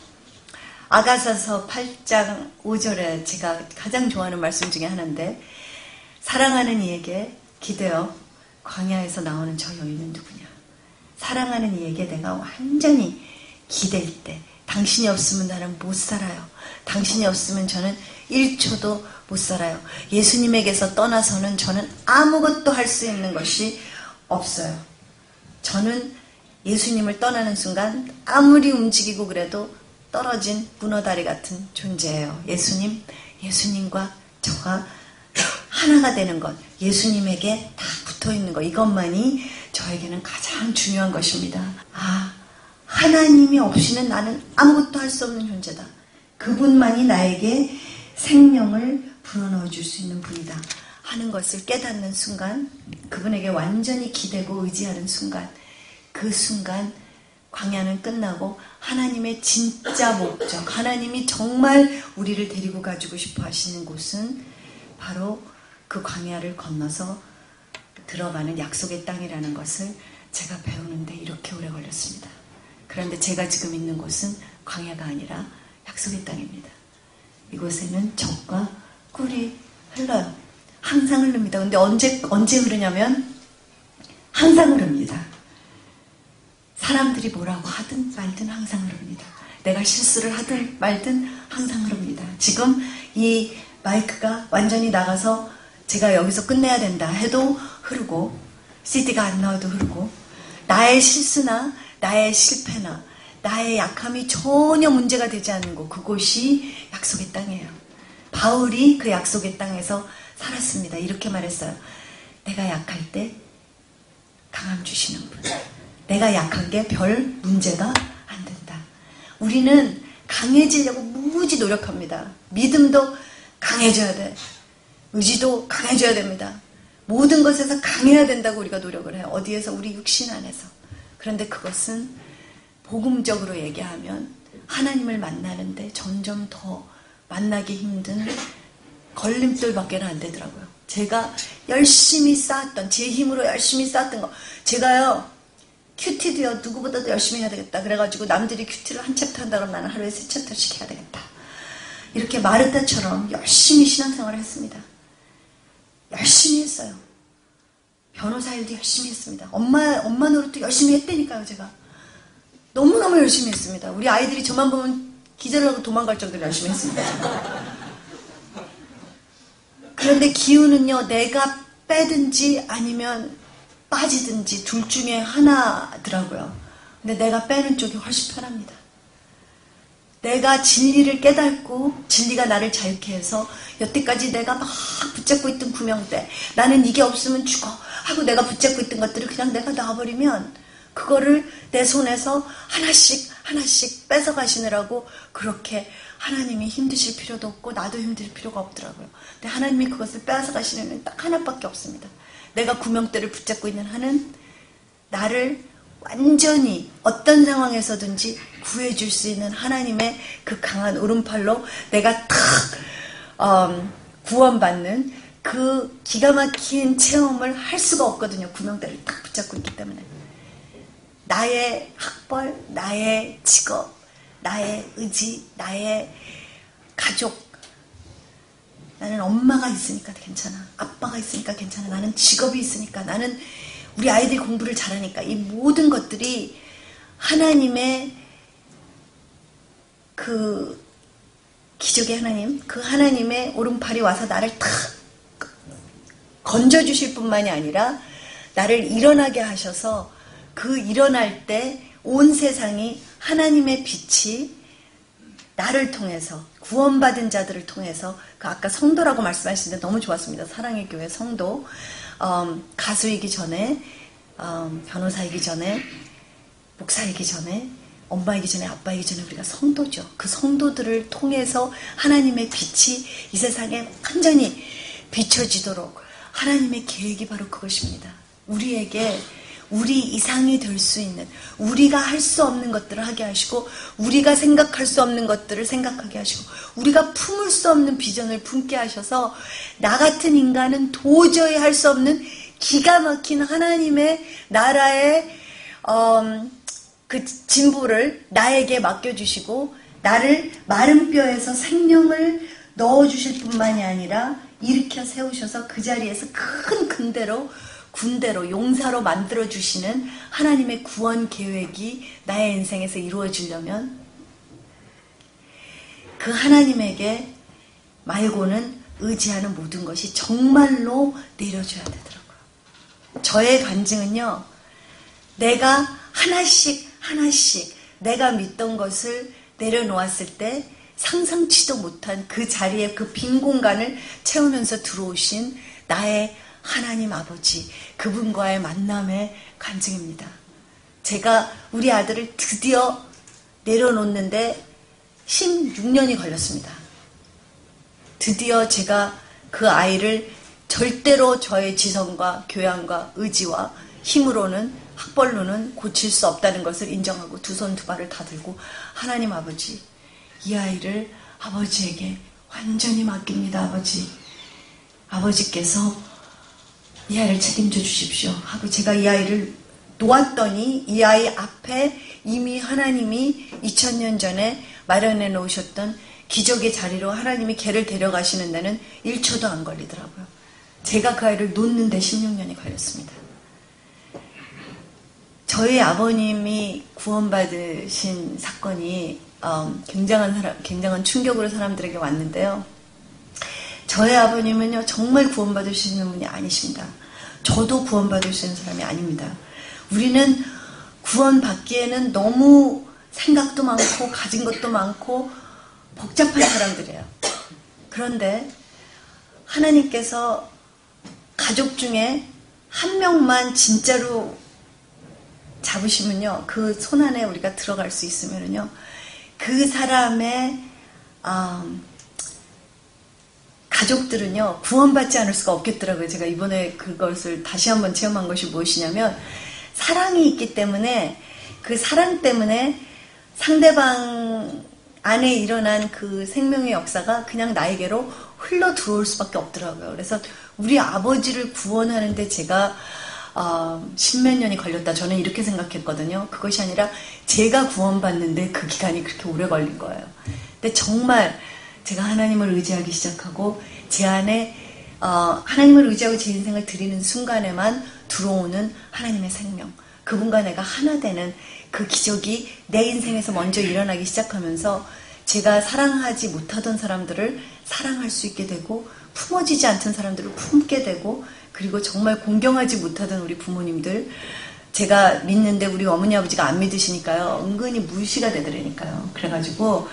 Speaker 1: 아가서서 8장 5절에 제가 가장 좋아하는 말씀 중에 하나인데 사랑하는 이에게 기대어 광야에서 나오는 저 여인은 누구냐. 사랑하는 이에게 내가 완전히 기댈 때 당신이 없으면 나는 못 살아요. 당신이 없으면 저는 1초도 못 살아요. 예수님에게서 떠나서는 저는 아무것도 할 수 있는 것이 없어요. 저는 예수님을 떠나는 순간 아무리 움직이고 그래도 떨어진 문어다리 같은 존재예요. 예수님과 저가 하나가 되는 것, 예수님에게 다 붙어있는 것, 이것만이 저에게는 가장 중요한 것입니다. 하나님이 없이는 나는 아무것도 할 수 없는 존재다. 그분만이 나에게 생명을 불어넣어 줄 수 있는 분이다 하는 것을 깨닫는 순간, 그분에게 완전히 기대고 의지하는 순간, 그 순간 광야는 끝나고 하나님의 진짜 목적, 하나님이 정말 우리를 데리고 가지고 싶어 하시는 곳은 바로 그 광야를 건너서 들어가는 약속의 땅이라는 것을 제가 배우는데 이렇게 오래 걸렸습니다. 그런데 제가 지금 있는 곳은 광야가 아니라 약속의 땅입니다. 이곳에는 젖과 꿀이 흘러요. 항상 흐릅니다. 근데 언제 흐르냐면 항상 흐릅니다. 사람들이 뭐라고 하든 말든 항상 흐릅니다. 내가 실수를 하든 말든 항상 흐릅니다. 지금 이 마이크가 완전히 나가서 제가 여기서 끝내야 된다 해도 흐르고, CD가 안 나와도 흐르고, 나의 실수나 나의 실패나 나의 약함이 전혀 문제가 되지 않는 곳, 그곳이 약속의 땅이에요. 바울이 그 약속의 땅에서 살았습니다. 이렇게 말했어요. 내가 약할 때 강함 주시는 분. 내가 약한 게 별 문제가 안 된다. 우리는 강해지려고 무지 노력합니다. 믿음도 강해져야 돼. 의지도 강해져야 됩니다. 모든 것에서 강해야 된다고 우리가 노력을 해요. 어디에서? 우리 육신 안에서. 그런데 그것은 복음적으로 얘기하면 하나님을 만나는데 점점 더 만나기 힘든 걸림돌밖에 안 되더라고요. 제가 열심히 쌓았던, 제 힘으로 열심히 쌓았던 거, 제가요 큐티도요 누구보다도 열심히 해야 되겠다 그래가지고 남들이 큐티를 한 챕터 한다 그러면 나는 하루에 3챕터씩 해야 되겠다, 이렇게 마르타처럼 열심히 신앙생활을 했습니다. 열심히 했어요. 변호사 일도 열심히 했습니다. 엄마 노릇도 열심히 했다니까요. 제가 너무너무 열심히 했습니다. 우리 아이들이 저만 보면 기절하고 도망갈 정도로 열심히 했습니다. 제가. 그런데 기운은요, 내가 빼든지 아니면 빠지든지 둘 중에 하나더라고요. 근데 내가 빼는 쪽이 훨씬 편합니다. 내가 진리를 깨닫고 진리가 나를 자유케 해서 여태까지 내가 막 붙잡고 있던 구명대, 나는 이게 없으면 죽어 하고 내가 붙잡고 있던 것들을 그냥 내가 놔버리면 그거를 내 손에서 하나씩 하나씩 뺏어가시느라고 그렇게 하나님이 힘드실 필요도 없고 나도 힘들 필요가 없더라고요. 근데 하나님이 그것을 뺏어가시는 일은 딱 하나밖에 없습니다. 내가 구명대를 붙잡고 있는 한은 나를 완전히 어떤 상황에서든지 구해줄 수 있는 하나님의 그 강한 오른팔로 내가 탁 구원받는 그 기가 막힌 체험을 할 수가 없거든요. 구명대를 딱 붙잡고 있기 때문에. 나의 학벌, 나의 직업, 나의 의지, 나의 가족, 나는 엄마가 있으니까 괜찮아, 아빠가 있으니까 괜찮아, 나는 직업이 있으니까, 나는 우리 아이들이 공부를 잘하니까, 이 모든 것들이 하나님의 그 기적의 하나님, 그 하나님의 오른팔이 와서 나를 탁 건져주실 뿐만이 아니라 나를 일어나게 하셔서 그 일어날 때 온 세상이 하나님의 빛이 나를 통해서, 구원받은 자들을 통해서, 그 아까 성도라고 말씀하시는데 너무 좋았습니다. 사랑의 교회 성도, 가수이기 전에, 변호사이기 전에, 목사이기 전에, 엄마이기 전에, 아빠이기 전에 우리가 성도죠. 그 성도들을 통해서 하나님의 빛이 이 세상에 완전히 비춰지도록 하나님의 계획이 바로 그것입니다. 우리에게 우리 이상이 될 수 있는, 우리가 할 수 없는 것들을 하게 하시고, 우리가 생각할 수 없는 것들을 생각하게 하시고, 우리가 품을 수 없는 비전을 품게 하셔서 나 같은 인간은 도저히 할 수 없는 기가 막힌 하나님의 나라의 그 진보를 나에게 맡겨주시고, 나를 마른 뼈에서 생명을 넣어주실 뿐만이 아니라 일으켜 세우셔서 그 자리에서 큰 군대로 용사로 만들어주시는 하나님의 구원 계획이 나의 인생에서 이루어지려면 그 하나님에게 말고는 의지하는 모든 것이 정말로 내려줘야 되더라고요. 저의 간증은요, 내가 하나씩 내가 믿던 것을 내려놓았을 때 상상치도 못한 그 자리에 그 빈 공간을 채우면서 들어오신 나의 하나님 아버지, 그분과의 만남의 간증입니다. 제가 우리 아들을 드디어 내려놓는데 16년이 걸렸습니다. 드디어 제가 그 아이를 절대로 저의 지성과 교양과 의지와 힘으로는, 학벌로는 고칠 수 없다는 것을 인정하고 두 손 두 발을 다 들고, 하나님 아버지, 이 아이를 아버지에게 완전히 맡깁니다. 아버지, 아버지께서 이 아이를 책임져 주십시오 하고 제가 이 아이를 놓았더니, 이 아이 앞에 이미 하나님이 2000년 전에 마련해 놓으셨던 기적의 자리로 하나님이 걔를 데려가시는 데는 1초도 안 걸리더라고요. 제가 그 아이를 놓는데 16년이 걸렸습니다. 저희 아버님이 구원받으신 사건이 굉장한 충격으로 사람들에게 왔는데요. 저희 아버님은요, 정말 구원받으시는 분이 아니십니다. 저도 구원받으시는 사람이 아닙니다. 우리는 구원받기에는 너무 생각도 많고 가진 것도 많고 복잡한 사람들이에요. 그런데 하나님께서 가족 중에 한 명만 진짜로 잡으시면요, 그 손 안에 우리가 들어갈 수 있으면요, 그 사람의 가족들은요, 구원받지 않을 수가 없겠더라고요. 제가 이번에 그것을 다시 한번 체험한 것이 무엇이냐면, 사랑이 있기 때문에, 그 사랑 때문에 상대방 안에 일어난 그 생명의 역사가 그냥 나에게로 흘러 들어올 수밖에 없더라고요. 그래서 우리 아버지를 구원하는데 제가 10몇 년이 걸렸다, 저는 이렇게 생각했거든요. 그것이 아니라 제가 구원받는데 그 기간이 그렇게 오래 걸린 거예요. 근데 정말 제가 하나님을 의지하기 시작하고 제 안에 하나님을 의지하고 제 인생을 드리는 순간에만 들어오는 하나님의 생명, 그분과 내가 하나 되는 그 기적이 내 인생에서 먼저 일어나기 시작하면서 제가 사랑하지 못하던 사람들을 사랑할 수 있게 되고, 품어지지 않던 사람들을 품게 되고, 그리고 정말 공경하지 못하던 우리 부모님들, 제가 믿는데 우리 어머니 아버지가 안 믿으시니까요, 은근히 무시가 되더라니까요. 그래가지고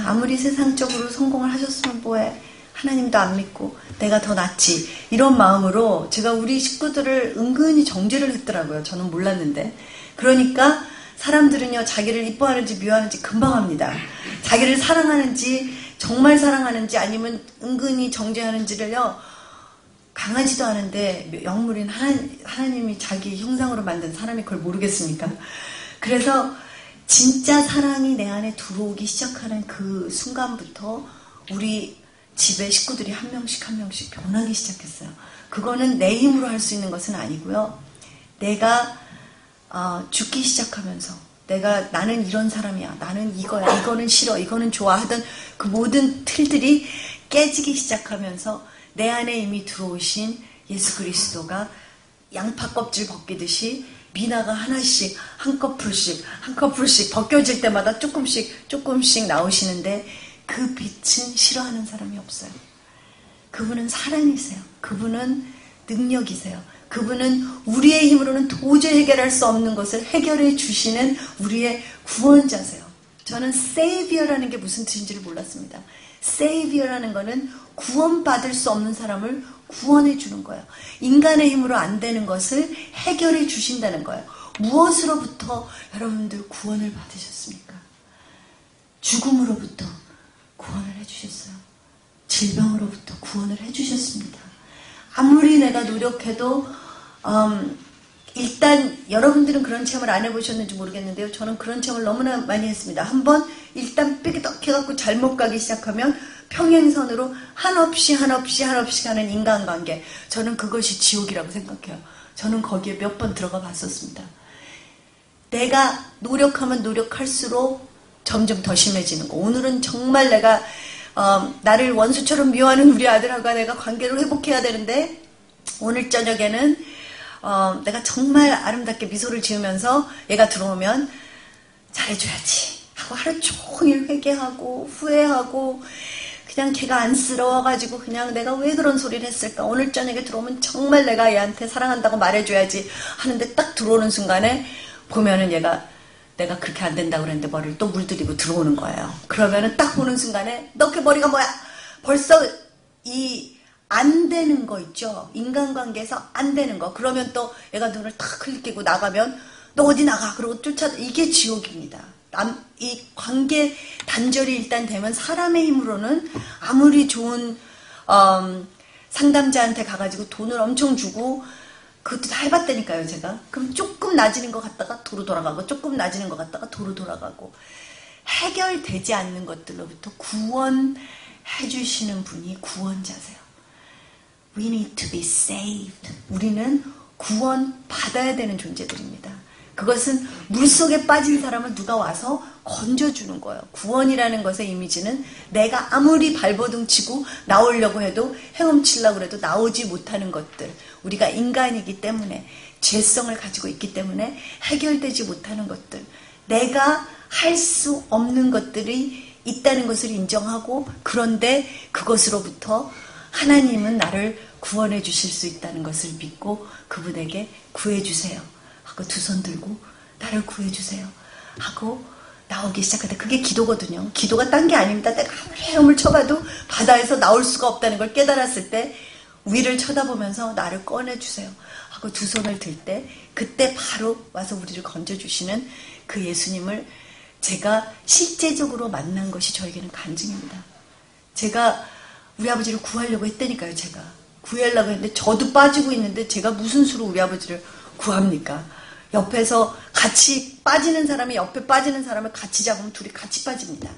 Speaker 1: 아무리 세상적으로 성공을 하셨으면 뭐해, 하나님도 안 믿고 내가 더 낫지, 이런 마음으로 제가 우리 식구들을 은근히 정죄를 했더라고요. 저는 몰랐는데. 그러니까 사람들은요, 자기를 이뻐하는지 미워하는지 금방 합니다. 자기를 사랑하는지, 정말 사랑하는지, 아니면 은근히 정죄하는지를요, 강하지도 않은데 영물인 하나님이 자기 형상으로 만든 사람이 그걸 모르겠습니까? 그래서 진짜 사랑이 내 안에 들어오기 시작하는 그 순간부터 우리 집에 식구들이 한 명씩 한 명씩 변하기 시작했어요. 그거는 내 힘으로 할 수 있는 것은 아니고요. 내가 죽기 시작하면서, 나는 이런 사람이야, 나는 이거야, 이거는 싫어, 이거는 좋아 하던 그 모든 틀들이 깨지기 시작하면서 내 안에 이미 들어오신 예수 그리스도가 양파 껍질 벗기듯이 미나가 하나씩, 한 커플씩 벗겨질 때마다 조금씩 나오시는데, 그 빛은 싫어하는 사람이 없어요. 그분은 사랑이세요. 그분은 능력이세요. 그분은 우리의 힘으로는 도저히 해결할 수 없는 것을 해결해 주시는 우리의 구원자세요. 저는 Savior라는 게 무슨 뜻인지를 몰랐습니다. Savior라는 거는 구원받을 수 없는 사람을 구원해 주는 거예요. 인간의 힘으로 안 되는 것을 해결해 주신다는 거예요. 무엇으로부터 여러분들 구원을 받으셨습니까? 죽음으로부터 구원을 해주셨어요. 질병으로부터 구원을 해주셨습니다. 아무리 내가 노력해도 일단 여러분들은 그런 체험을 안 해보셨는지 모르겠는데요. 저는 그런 체험을 너무나 많이 했습니다. 한번 일단 삐끗해갖고 잘못 가기 시작하면 평행선으로 한없이 가는 인간관계, 저는 그것이 지옥이라고 생각해요. 저는 거기에 몇 번 들어가 봤었습니다. 내가 노력하면 노력할수록 점점 더 심해지는 거. 오늘은 정말 내가 나를 원수처럼 미워하는 우리 아들하고 내가 관계를 회복해야 되는데, 오늘 저녁에는 내가 정말 아름답게 미소를 지으면서 얘가 들어오면 잘해줘야지 하고 하루 종일 회개하고 후회하고 그냥 걔가 안쓰러워가지고 그냥 내가 왜 그런 소리를 했을까? 오늘 저녁에 들어오면 정말 내가 얘한테 사랑한다고 말해줘야지 하는데 딱 들어오는 순간에 보면은 얘가 내가 그렇게 안 된다고 그랬는데 머리를 또 물들이고 들어오는 거예요. 그러면은 딱 보는 순간에 너 그 머리가 뭐야? 벌써 이 안 되는 거 있죠? 인간관계에서 안 되는 거. 그러면 또 얘가 눈을 탁 흘리고 나가면 너 어디 나가? 그러고 이게 지옥입니다. 이 관계 단절이 일단 되면 사람의 힘으로는 아무리 좋은 상담자한테 가가지고 돈을 엄청 주고 그것도 다 해봤다니까요, 제가. 그럼 조금 나아지는 것 같다가 도로 돌아가고 조금 나아지는 것 같다가 도로 돌아가고 해결되지 않는 것들로부터 구원해 주시는 분이 구원자세요. We need to be saved. 우리는 구원 받아야 되는 존재들입니다. 그것은 물속에 빠진 사람을 누가 와서 건져주는 거예요. 구원이라는 것의 이미지는 내가 아무리 발버둥 치고 나오려고 해도 헤엄치려고 해도 나오지 못하는 것들. 우리가 인간이기 때문에 죄성을 가지고 있기 때문에 해결되지 못하는 것들. 내가 할 수 없는 것들이 있다는 것을 인정하고 그런데 그것으로부터 하나님은 나를 구원해 주실 수 있다는 것을 믿고 그분에게 구해 주세요. 하고 두 손 들고 나를 구해 주세요. 하고 나오기 시작할 때 그게 기도거든요. 기도가 딴 게 아닙니다. 내가 아무리 헤엄을 쳐봐도 바다에서 나올 수가 없다는 걸 깨달았을 때 위를 쳐다보면서 나를 꺼내 주세요. 하고 두 손을 들 때 그때 바로 와서 우리를 건져주시는 그 예수님을 제가 실제적으로 만난 것이 저에게는 간증입니다. 제가 우리 아버지를 구하려고 했다니까요. 제가 구하려고 했는데 저도 빠지고 있는데 제가 무슨 수로 우리 아버지를 구합니까? 옆에서 같이 빠지는 사람이 옆에 빠지는 사람을 같이 잡으면 둘이 같이 빠집니다.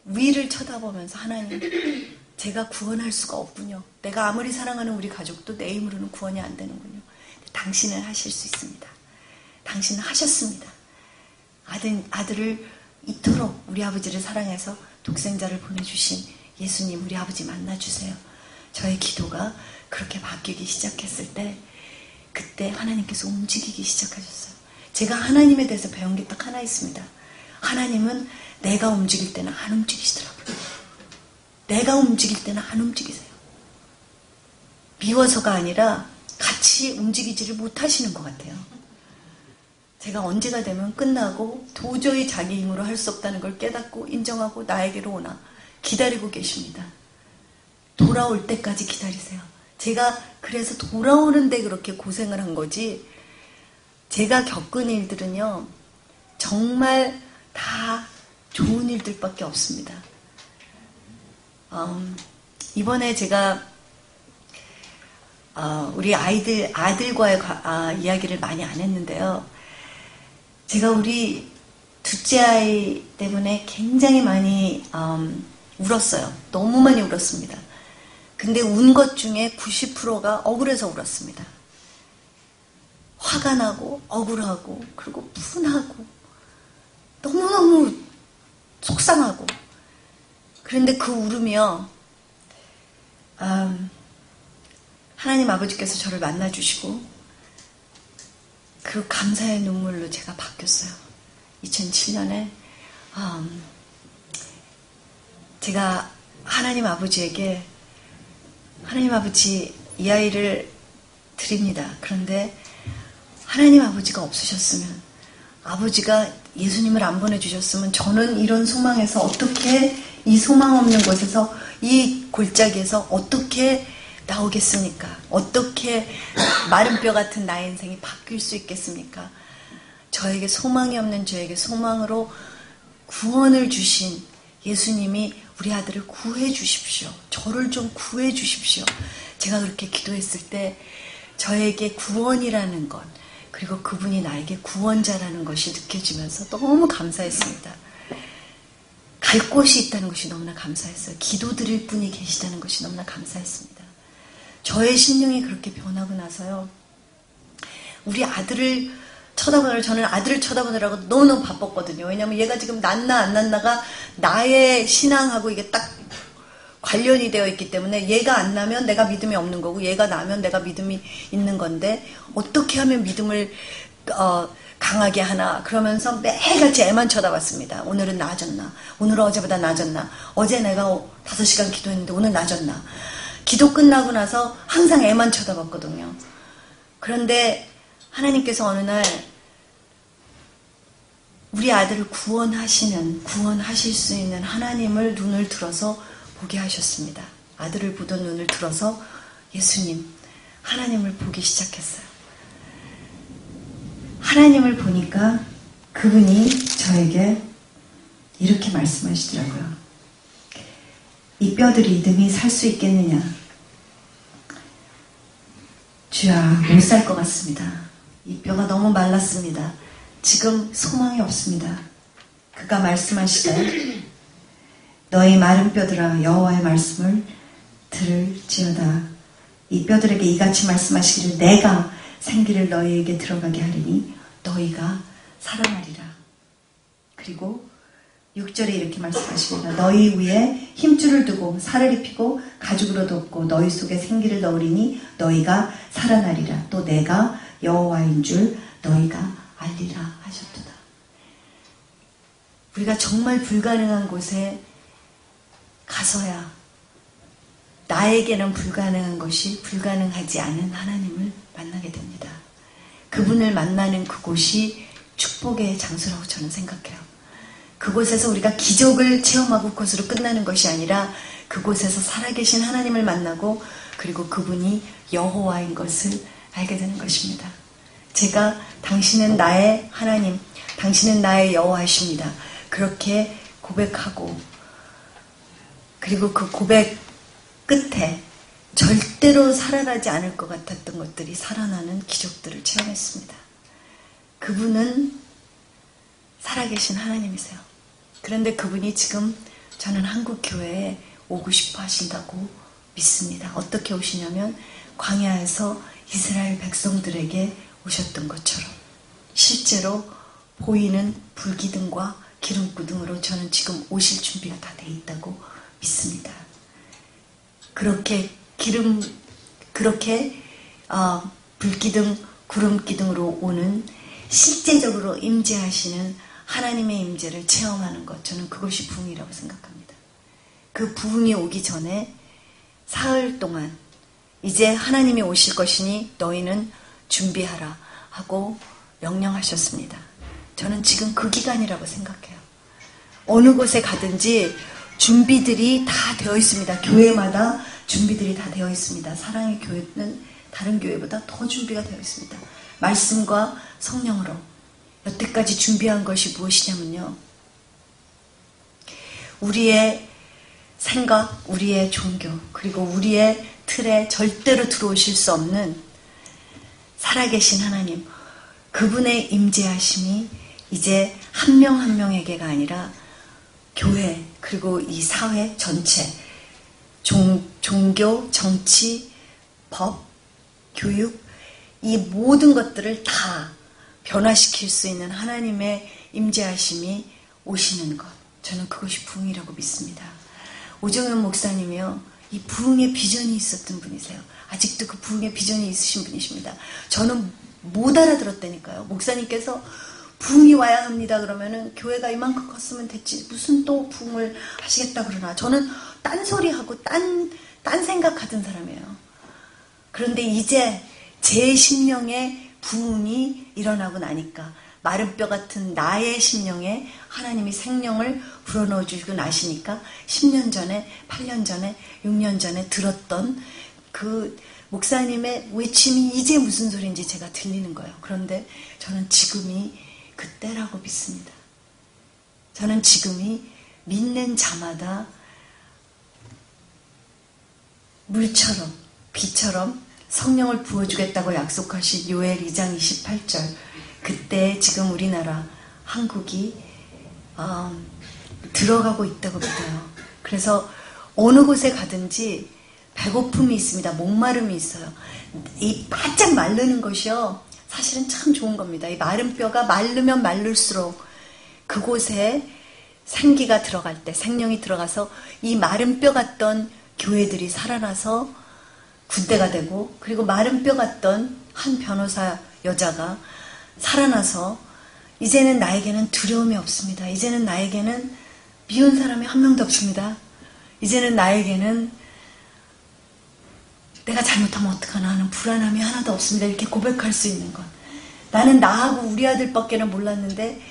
Speaker 1: 위를 쳐다보면서 하나님 제가 구원할 수가 없군요. 내가 아무리 사랑하는 우리 가족도 내 힘으로는 구원이 안 되는군요. 당신은 하실 수 있습니다. 당신은 하셨습니다. 아들을 이토록 우리 아버지를 사랑해서 독생자를 보내주신 예수님 우리 아버지 만나주세요. 저의 기도가 그렇게 바뀌기 시작했을 때 그때 하나님께서 움직이기 시작하셨어요. 제가 하나님에 대해서 배운 게 딱 하나 있습니다. 하나님은 내가 움직일 때는 안 움직이시더라고요. 내가 움직일 때는 안 움직이세요. 미워서가 아니라 같이 움직이지를 못하시는 것 같아요. 제가 언제가 되면 끝나고 도저히 자기 힘으로 할 수 없다는 걸 깨닫고 인정하고 나에게로 오나 기다리고 계십니다. 돌아올 때까지 기다리세요. 제가 그래서 돌아오는데 그렇게 고생을 한 거지 제가 겪은 일들은요 정말 다 좋은 일들밖에 없습니다. 이번에 제가 우리 아들과의 이야기를 많이 안 했는데요. 제가 우리 둘째 아이 때문에 굉장히 많이 울었어요. 너무 많이 울었습니다. 근데 운 것 중에 90%가 억울해서 울었습니다. 화가 나고 억울하고 그리고 분하고 너무너무 속상하고 그런데 그 울음이요 하나님 아버지께서 저를 만나주시고 그 감사의 눈물로 제가 바뀌었어요. 2007년에 제가 하나님 아버지에게 하나님 아버지 이 아이를 드립니다. 그런데 하나님 아버지가 없으셨으면 아버지가 예수님을 안 보내주셨으면 저는 이런 소망에서 어떻게 이 소망 없는 곳에서 이 골짜기에서 어떻게 나오겠습니까? 어떻게 마른 뼈 같은 나의 인생이 바뀔 수 있겠습니까? 저에게 소망이 없는 저에게 소망으로 구원을 주신 예수님이 우리 아들을 구해 주십시오. 저를 좀 구해 주십시오. 제가 그렇게 기도했을 때 저에게 구원이라는 것 그리고 그분이 나에게 구원자라는 것이 느껴지면서 너무 감사했습니다. 갈 곳이 있다는 것이 너무나 감사했어요. 기도드릴 분이 계시다는 것이 너무나 감사했습니다. 저의 심령이 그렇게 변하고 나서요. 우리 아들을 저는 아들을 쳐다보느라고 너무너무 바빴거든요. 왜냐하면 얘가 지금 낳나 안 낳나가 나의 신앙하고 이게 딱 관련이 되어 있기 때문에 얘가 안 나면 내가 믿음이 없는 거고 얘가 나면 내가 믿음이 있는 건데 어떻게 하면 믿음을 강하게 하나 그러면서 매일같이 애만 쳐다봤습니다. 오늘은 나아졌나? 오늘은 어제보다 나아졌나? 어제 내가 5시간 기도했는데 오늘 나아졌나? 기도 끝나고 나서 항상 애만 쳐다봤거든요. 그런데 하나님께서 어느 날 우리 아들을 구원하실 수 있는 하나님을 눈을 들어서 보게 하셨습니다. 아들을 보던 눈을 들어서 예수님, 하나님을 보기 시작했어요. 하나님을 보니까 그분이 저에게 이렇게 말씀하시더라고요. 이 뼈들이 이듬히 살 수 있겠느냐? 주야, 못 살 것 같습니다. 이 뼈가 너무 말랐습니다. 지금 소망이 없습니다. 그가 말씀하시되 너희 마른 뼈들아 여호와의 말씀을 들을지어다. 이 뼈들에게 이같이 말씀하시기를 내가 생기를 너희에게 들어가게 하리니 너희가 살아나리라. 그리고 6절에 이렇게 말씀하십니다. 너희 위에 힘줄을 두고 살을 입히고 가죽으로 덮고 너희 속에 생기를 넣으리니 너희가 살아나리라. 또 내가 여호와인 줄 너희가 알리라 하셨도다. 우리가 정말 불가능한 곳에 가서야 나에게는 불가능한 것이 불가능하지 않은 하나님을 만나게 됩니다. 그분을 만나는 그곳이 축복의 장소라고 저는 생각해요. 그곳에서 우리가 기적을 체험하고 그것으로 끝나는 것이 아니라 그곳에서 살아계신 하나님을 만나고 그리고 그분이 여호와인 것을 알게 되는 것입니다. 제가 당신은 나의 하나님, 당신은 나의 여호와이십니다. 그렇게 고백하고 그리고 그 고백 끝에 절대로 살아나지 않을 것 같았던 것들이 살아나는 기적들을 체험했습니다. 그분은 살아계신 하나님이세요. 그런데 그분이 지금 저는 한국 교회에 오고 싶어 하신다고 믿습니다. 어떻게 오시냐면 광야에서 이스라엘 백성들에게 오셨던 것처럼 실제로 보이는 불기둥과 기름구둥으로 저는 지금 오실 준비가 다 돼 있다고 믿습니다. 그렇게 불기둥, 구름기둥으로 오는 실제적으로 임재하시는 하나님의 임재를 체험하는 것, 저는 그것이 부흥이라고 생각합니다. 그 부흥이 오기 전에 사흘 동안 이제 하나님이 오실 것이니 너희는 준비하라 하고 명령하셨습니다. 저는 지금 그 기간이라고 생각해요. 어느 곳에 가든지 준비들이 다 되어 있습니다. 교회마다 준비들이 다 되어 있습니다. 사랑의 교회는 다른 교회보다 더 준비가 되어 있습니다. 말씀과 성령으로. 여태까지 준비한 것이 무엇이냐면요. 우리의 생각, 우리의 종교, 그리고 우리의 틀에 절대로 들어오실 수 없는 살아계신 하나님, 그분의 임재하심이 이제 한 명 한 명에게가 아니라 교회, 그리고 이 사회 전체, 종교, 정치, 법, 교육, 이 모든 것들을 다 변화시킬 수 있는 하나님의 임재하심이 오시는 것, 저는 그것이 부흥이라고 믿습니다. 오정현 목사님이요, 이 부흥의 비전이 있었던 분이세요. 아직도 그 부흥의 비전이 있으신 분이십니다. 저는 못 알아들었다니까요. 목사님께서 부흥이 와야 합니다 그러면은 교회가 이만큼 컸으면 됐지 무슨 또 부흥을 하시겠다 그러나, 저는 딴소리하고 딴 생각하던 사람이에요. 그런데 이제 제 심령에 부흥이 일어나고 나니까 마른 뼈 같은 나의 심령에 하나님이 생명을 불어넣어 주시고 나시니까 10년 전에, 8년 전에, 6년 전에 들었던 그 목사님의 외침이 이제 무슨 소리인지 제가 들리는 거예요. 그런데 저는 지금이 그때라고 믿습니다. 저는 지금이 믿는 자마다 물처럼 비처럼 성령을 부어주겠다고 약속하신 요엘 2장 28절, 그때 지금 우리나라 한국이 들어가고 있다고 믿어요. 그래서 어느 곳에 가든지 배고픔이 있습니다. 목마름이 있어요. 이 바짝 마르는 것이요, 사실은 참 좋은 겁니다. 이 마른 뼈가 마르면 마를수록 그곳에 생기가 들어갈 때, 생명이 들어가서 이 마른 뼈 같던 교회들이 살아나서 군대가 되고, 그리고 마른 뼈 같던 한 변호사 여자가 살아나서 이제는 나에게는 두려움이 없습니다. 이제는 나에게는 미운 사람이 한 명도 없습니다. 이제는 나에게는 내가 잘못하면 어떡하나 하는 불안함이 하나도 없습니다. 이렇게 고백할 수 있는 것. 나는 나하고 우리 아들밖에는 몰랐는데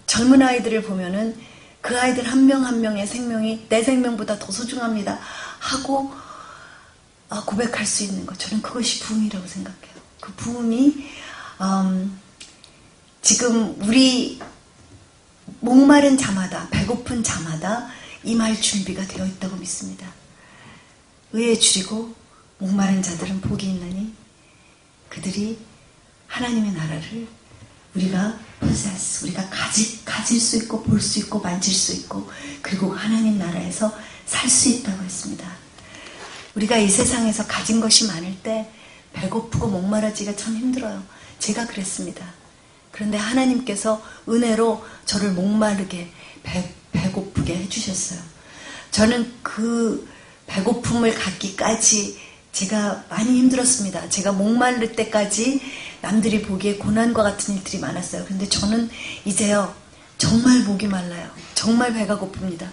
Speaker 1: 젊은 아이들을 보면은 그 아이들 한 명 한 명의 생명이 내 생명보다 더 소중합니다 하고 고백할 수 있는 것. 저는 그것이 부흥이라고 생각해요. 그 부흥이 지금 우리 목마른 자마다, 배고픈 자마다 임할 준비가 되어 있다고 믿습니다. 의에 줄이고 목마른 자들은 복이 있나니 그들이 하나님의 나라를 우리가 possess, 우리가 가질 수 있고 볼 수 있고 만질 수 있고 그리고 하나님 나라에서 살 수 있다고 했습니다. 우리가 이 세상에서 가진 것이 많을 때 배고프고 목마르지가 참 힘들어요. 제가 그랬습니다. 그런데 하나님께서 은혜로 저를 목마르게 배고프게 해주셨어요. 저는 그 배고픔을 갖기까지 제가 많이 힘들었습니다. 제가 목마를 때까지 남들이 보기에 고난과 같은 일들이 많았어요. 근데 저는 이제요 정말 목이 말라요. 정말 배가 고픕니다.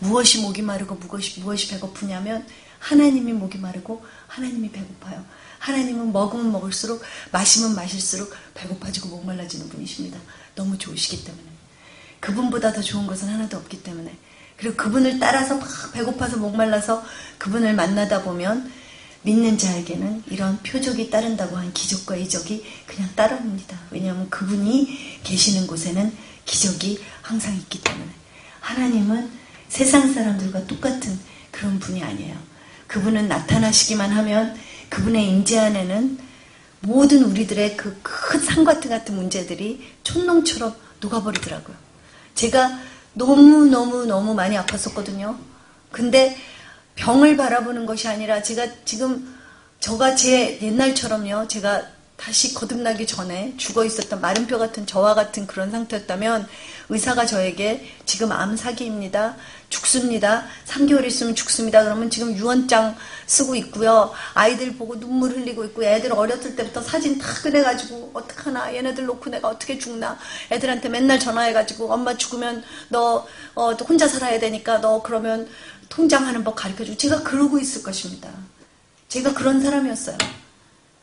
Speaker 1: 무엇이 목이 마르고 무엇이 배고프냐면 하나님이 목이 마르고 하나님이 배고파요. 하나님은 먹으면 먹을수록 마시면 마실수록 배고파지고 목말라지는 분이십니다. 너무 좋으시기 때문에. 그분보다 더 좋은 것은 하나도 없기 때문에. 그리고 그분을 따라서 막 배고파서 목말라서 그분을 만나다 보면 믿는 자에게는 이런 표적이 따른다고 한 기적과 이적이 그냥 따라옵니다. 왜냐하면 그분이 계시는 곳에는 기적이 항상 있기 때문에. 하나님은 세상 사람들과 똑같은 그런 분이 아니에요. 그분은 나타나시기만 하면 그분의 임재 안에는 모든 우리들의 그 큰 산과트 같은 문제들이 촛농처럼 녹아버리더라고요. 제가 너무 많이 아팠었거든요. 근데 병을 바라보는 것이 아니라 제가 지금 저가 제 옛날처럼요. 제가 다시 거듭나기 전에 죽어 있었던 마른 뼈 같은 저와 같은 그런 상태였다면 의사가 저에게 지금 암 사기입니다. 죽습니다. 3개월 있으면 죽습니다. 그러면 지금 유언장 쓰고 있고요. 아이들 보고 눈물 흘리고 있고 애들 어렸을 때부터 사진 다 꺼내가지고 어떡하나 얘네들 놓고 내가 어떻게 죽나 애들한테 맨날 전화해가지고 엄마 죽으면 너 혼자 살아야 되니까 너 그러면 통장하는 법 가르쳐주고 제가 그러고 있을 것입니다. 제가 그런 사람이었어요.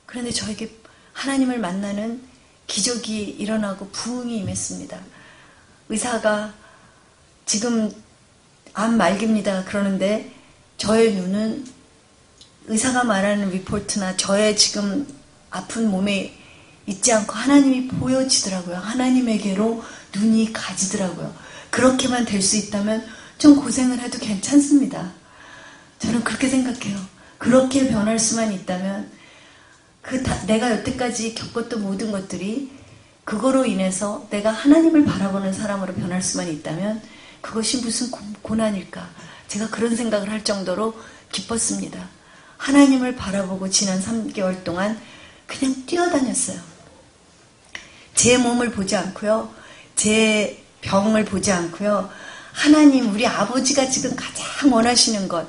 Speaker 1: 그런데 저에게 하나님을 만나는 기적이 일어나고 부흥이 임했습니다. 의사가 지금 암 말기입니다. 그러는데 저의 눈은 의사가 말하는 리포트나 저의 지금 아픈 몸에 있지 않고 하나님이 보여지더라고요. 하나님에게로 눈이 가지더라고요. 그렇게만 될 수 있다면 좀 고생을 해도 괜찮습니다. 저는 그렇게 생각해요. 그렇게 변할 수만 있다면 내가 여태까지 겪었던 모든 것들이 그거로 인해서 내가 하나님을 바라보는 사람으로 변할 수만 있다면 그것이 무슨 고난일까. 제가 그런 생각을 할 정도로 기뻤습니다. 하나님을 바라보고 지난 3개월 동안 그냥 뛰어다녔어요. 제 몸을 보지 않고요. 제 병을 보지 않고요. 하나님, 우리 아버지가 지금 가장 원하시는 것,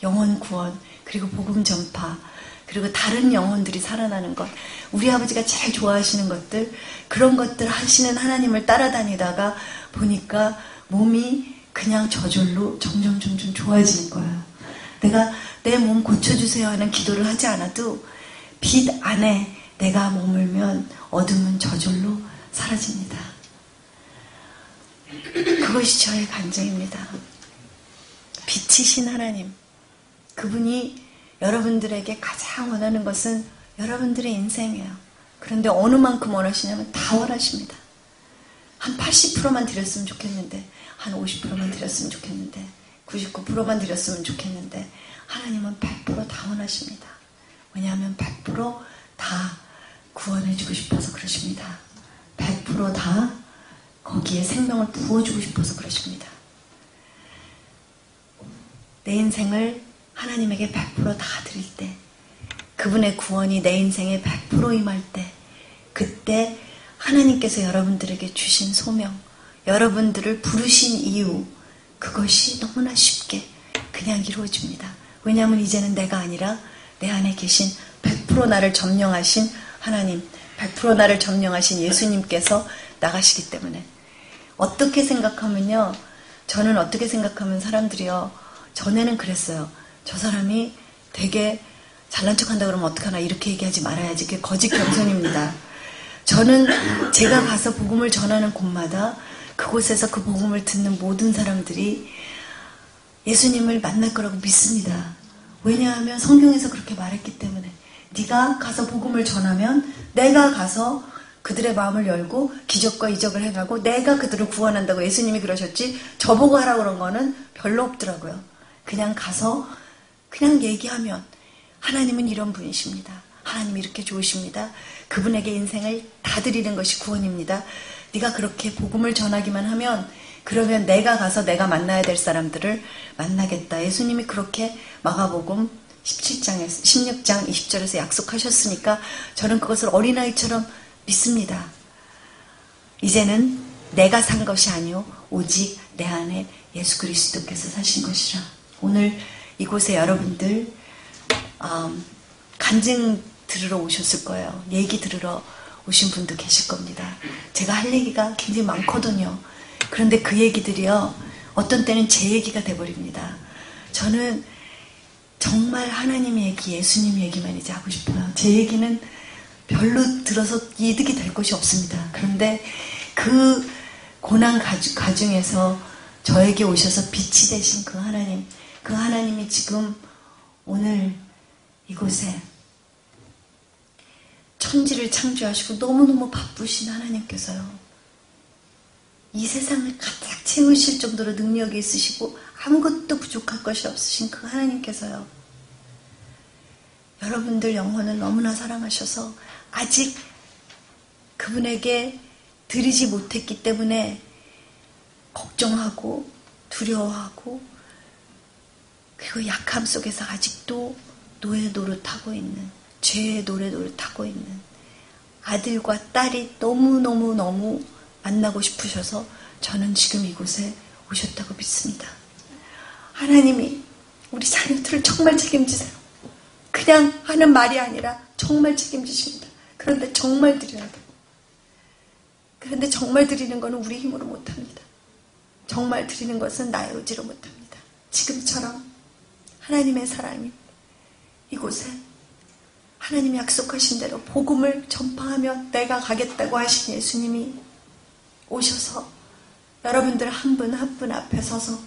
Speaker 1: 영혼 구원, 그리고 복음 전파, 그리고 다른 영혼들이 살아나는 것, 우리 아버지가 제일 좋아하시는 것들, 그런 것들 하시는 하나님을 따라다니다가 보니까 몸이 그냥 저절로 점점 좋아지는 거예요. 내가 내 몸 고쳐주세요 하는 기도를 하지 않아도 빛 안에 내가 머물면 어둠은 저절로 사라집니다. 그것이 저의 간증입니다. 빛이신 하나님, 그분이 여러분들에게 가장 원하는 것은 여러분들의 인생이에요. 그런데 어느 만큼 원하시냐면 다 원하십니다. 한 80%만 드렸으면 좋겠는데, 한 50%만 드렸으면 좋겠는데, 99%만 드렸으면 좋겠는데, 하나님은 100% 다 원하십니다. 왜냐하면 100%다 구원해주고 싶어서 그러십니다. 100%다 거기에 생명을 부어주고 싶어서 그러십니다. 내 인생을 하나님에게 100%다 드릴 때, 그분의 구원이 내 인생에 100% 임할 때, 그때 하나님께서 여러분들에게 주신 소명, 여러분들을 부르신 이유, 그것이 너무나 쉽게 그냥 이루어집니다. 왜냐하면 이제는 내가 아니라 내 안에 계신 100% 나를 점령하신 하나님, 100% 나를 점령하신 예수님께서 나가시기 때문에. 어떻게 생각하면요, 저는 어떻게 생각하면 사람들이요, 전에는 그랬어요. 저 사람이 되게 잘난 척한다 그러면 어떡하나, 이렇게 얘기하지 말아야지. 그게 거짓 겸손입니다. 저는 제가 가서 복음을 전하는 곳마다 그곳에서 그 복음을 듣는 모든 사람들이 예수님을 만날 거라고 믿습니다. 왜냐하면 성경에서 그렇게 말했기 때문에. 네가 가서 복음을 전하면 내가 가서 그들의 마음을 열고 기적과 이적을 행하고 내가 그들을 구원한다고 예수님이 그러셨지, 저보고 하라고 그런 거는 별로 없더라고요. 그냥 가서 그냥 얘기하면 하나님은 이런 분이십니다. 하나님이 이렇게 좋으십니다. 그분에게 인생을 다 드리는 것이 구원입니다. 네가 그렇게 복음을 전하기만 하면 그러면 내가 가서 내가 만나야 될 사람들을 만나겠다. 예수님이 그렇게 마가복음 16장 20절에서 약속하셨으니까 저는 그것을 어린아이처럼 믿습니다. 이제는 내가 산 것이 아니오 오직 내 안에 예수 그리스도께서 사신 것이라. 오늘 이곳에 여러분들 간증 들으러 오셨을 거예요. 얘기 들으러 오신 분도 계실 겁니다. 제가 할 얘기가 굉장히 많거든요. 그런데 그 얘기들이요, 어떤 때는 제 얘기가 돼버립니다. 저는 정말 하나님 얘기, 예수님 얘기만 이제 하고 싶어요. 제 얘기는 별로 들어서 이득이 될 것이 없습니다. 그런데 그 고난 가중에서 저에게 오셔서 빛이 되신 그 하나님, 그 하나님이 지금 오늘 이곳에 천지를 창조하시고 너무너무 바쁘신 하나님께서요, 이 세상을 가득 채우실 정도로 능력이 있으시고 아무것도 부족할 것이 없으신 그 하나님께서요, 여러분들 영혼을 너무나 사랑하셔서 아직 그분에게 드리지 못했기 때문에 걱정하고 두려워하고 그리고 약함 속에서 아직도 노예 노릇하고 있는, 죄의 노래 노릇하고 있는 아들과 딸이 너무너무 만나고 싶으셔서 저는 지금 이곳에 오셨다고 믿습니다. 하나님이 우리 자녀들을 정말 책임지세요. 그냥 하는 말이 아니라 정말 책임지십니다. 그런데 정말 드려야 돼요. 그런데 정말 드리는 것은 우리 힘으로 못합니다. 정말 드리는 것은 나의 의지로 못합니다. 지금처럼 하나님의 사랑이 이곳에 하나님이 약속하신 대로 복음을 전파하며 내가 가겠다고 하신 예수님이 오셔서 여러분들 한 분 한 분 앞에 서서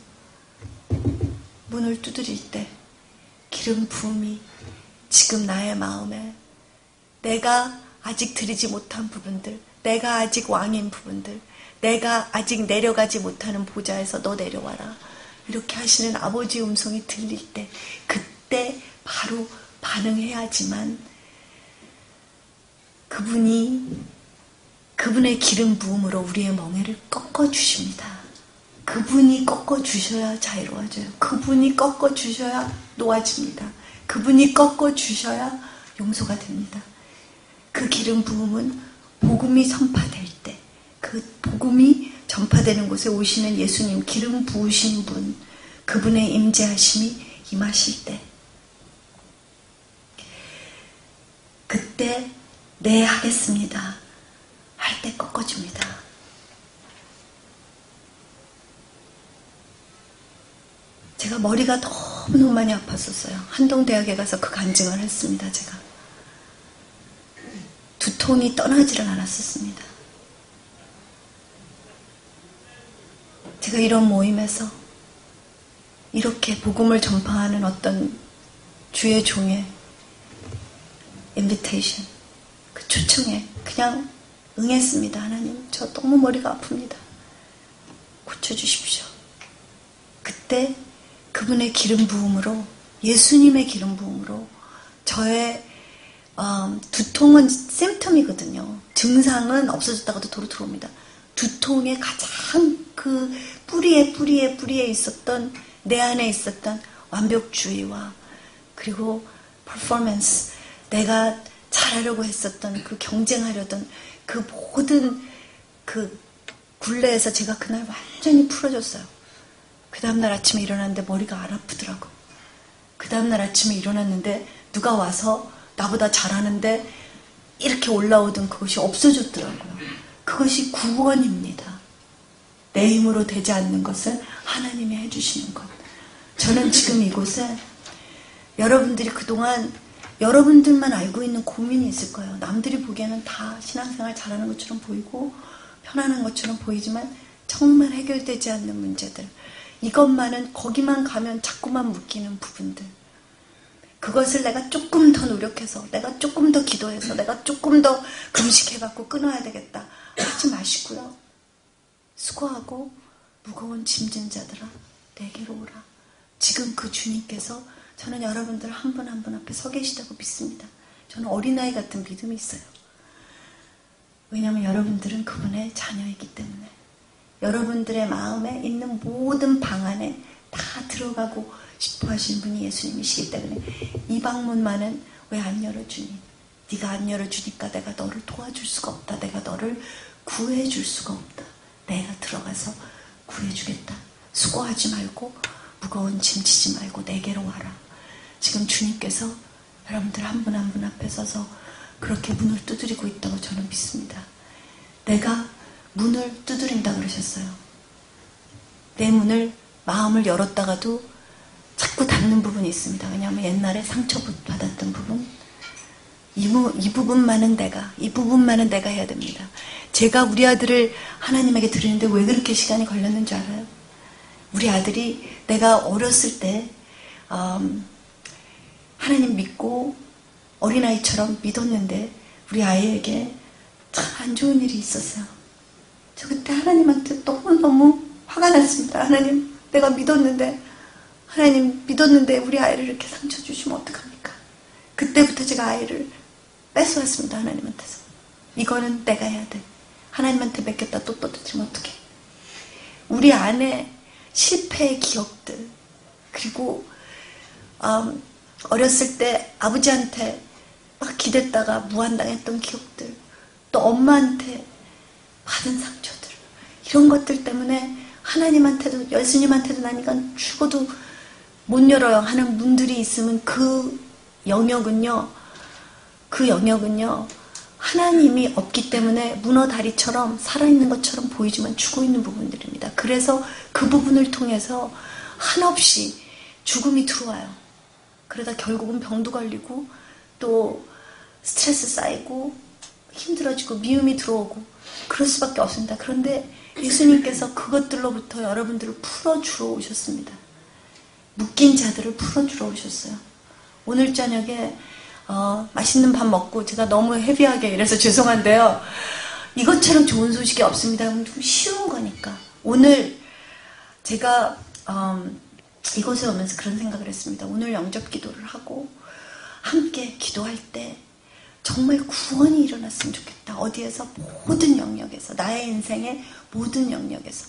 Speaker 1: 문을 두드릴 때 기름 부음이 지금 나의 마음에, 내가 아직 드리지 못한 부분들, 내가 아직 왕인 부분들, 내가 아직 내려가지 못하는 보좌에서 너 내려와라, 이렇게 하시는 아버지의 음성이 들릴 때 그때 바로 반응해야지만 그분의 기름 부음으로 우리의 멍에를 꺾어주십니다. 그분이 꺾어주셔야 자유로워져요. 그분이 꺾어주셔야 놓아집니다. 그분이 꺾어주셔야 용서가 됩니다. 그 기름 부음은 복음이 전파될 때, 그 복음이 전파되는 곳에 오시는 예수님, 기름 부으신 분, 그분의 임재하심이 임하실 때, 그때 네 하겠습니다 할 때 꺾어줍니다. 제가 머리가 너무너무 많이 아팠었어요. 한동대학에 가서 그 간증을 했습니다. 제가 두통이 떠나지를 않았었습니다. 제가 이런 모임에서 이렇게 복음을 전파하는 어떤 주의 종의 인비테이션, 그 초청에 그냥 응했습니다. 하나님, 저 너무 머리가 아픕니다. 고쳐주십시오. 그때 그분의 기름 부음으로, 예수님의 기름 부음으로 저의 두통은 심텀이거든요. 증상은 없어졌다가도 도로 들어옵니다. 두통의 가장 그 뿌리에 있었던, 내 안에 있었던 완벽주의와 그리고 퍼포먼스, 내가 잘하려고 했었던 그 경쟁하려던 그 모든 그 굴레에서 제가 그날 완전히 풀어졌어요. 그 다음날 아침에 일어났는데 머리가 안 아프더라고. 그 다음날 아침에 일어났는데 누가 와서 나보다 잘하는데 이렇게 올라오던 그것이 없어졌더라고요. 그것이 구원입니다. 내 힘으로 되지 않는 것은 하나님이 해주시는 것. 저는 지금 이곳에 여러분들이 그동안 여러분들만 알고 있는 고민이 있을 거예요. 남들이 보기에는 다 신앙생활 잘하는 것처럼 보이고 편안한 것처럼 보이지만 정말 해결되지 않는 문제들, 이것만은 거기만 가면 자꾸만 묶이는 부분들, 그것을 내가 조금 더 노력해서, 내가 조금 더 기도해서, 내가 조금 더 금식해갖고 끊어야 되겠다 하지 마시고요. 수고하고 무거운 짐진 자들아 내게로 오라. 지금 그 주님께서 저는 여러분들 한 분 한 분 앞에 서 계시다고 믿습니다. 저는 어린아이 같은 믿음이 있어요. 왜냐하면 여러분들은 그분의 자녀이기 때문에, 여러분들의 마음에 있는 모든 방 안에 다 들어가고 싶어 하시는 분이 예수님이시기 때문에 이 방문만은 왜 안 열어주니? 네가 안 열어주니까 내가 너를 도와줄 수가 없다. 내가 너를 구해줄 수가 없다. 내가 들어가서 구해주겠다. 수고하지 말고 무거운 짐 지지 말고 내게로 와라. 지금 주님께서 여러분들 한 분 한 분 앞에 서서 그렇게 문을 두드리고 있다고 저는 믿습니다. 내가 문을 두드린다 그러셨어요. 내 문을, 마음을 열었다가도 자꾸 닫는 부분이 있습니다. 왜냐하면 옛날에 상처받았던 부분, 이 부분만은 이 부분만은 내가 해야 됩니다. 제가 우리 아들을 하나님에게 드리는데 왜 그렇게 시간이 걸렸는지 알아요? 우리 아들이 내가 어렸을 때 하나님 믿고 어린아이처럼 믿었는데 우리 아이에게 참 안 좋은 일이 있었어요. 저 그때 하나님한테 너무너무 화가 났습니다. 하나님, 내가 믿었는데, 하나님 믿었는데 우리 아이를 이렇게 상처 주시면 어떡합니까? 그때부터 제가 아이를 뺏어왔습니다. 하나님한테서. 이거는 내가 해야 돼. 하나님한테 맡겼다 또 떠들지면 어떡해. 우리 안에 실패의 기억들, 그리고 어렸을 때 아버지한테 막 기댔다가 무한당했던 기억들, 또 엄마한테 받은 상처들, 이런 것들 때문에 하나님한테도 예수님한테도 난 이건 죽어도 못 열어요 하는 문들이 있으면 그 영역은요 하나님이 없기 때문에 문어 다리처럼 살아있는 것처럼 보이지만 죽어있는 부분들입니다. 그래서 그 부분을 통해서 한없이 죽음이 들어와요. 그러다 결국은 병도 걸리고 또 스트레스 쌓이고 힘들어지고 미움이 들어오고 그럴 수밖에 없습니다. 그런데 예수님께서 그것들로부터 여러분들을 풀어주러 오셨습니다. 묶인 자들을 풀어주러 오셨어요. 오늘 저녁에 맛있는 밥 먹고 제가 너무 헤비하게 이래서 죄송한데요. 이것처럼 좋은 소식이 없습니다. 좀 쉬운 거니까. 오늘 제가 이곳에 오면서 그런 생각을 했습니다. 오늘 영접 기도를 하고 함께 기도할 때 정말 구원이 일어났으면 좋겠다. 어디에서 모든 영역에서, 나의 인생의 모든 영역에서.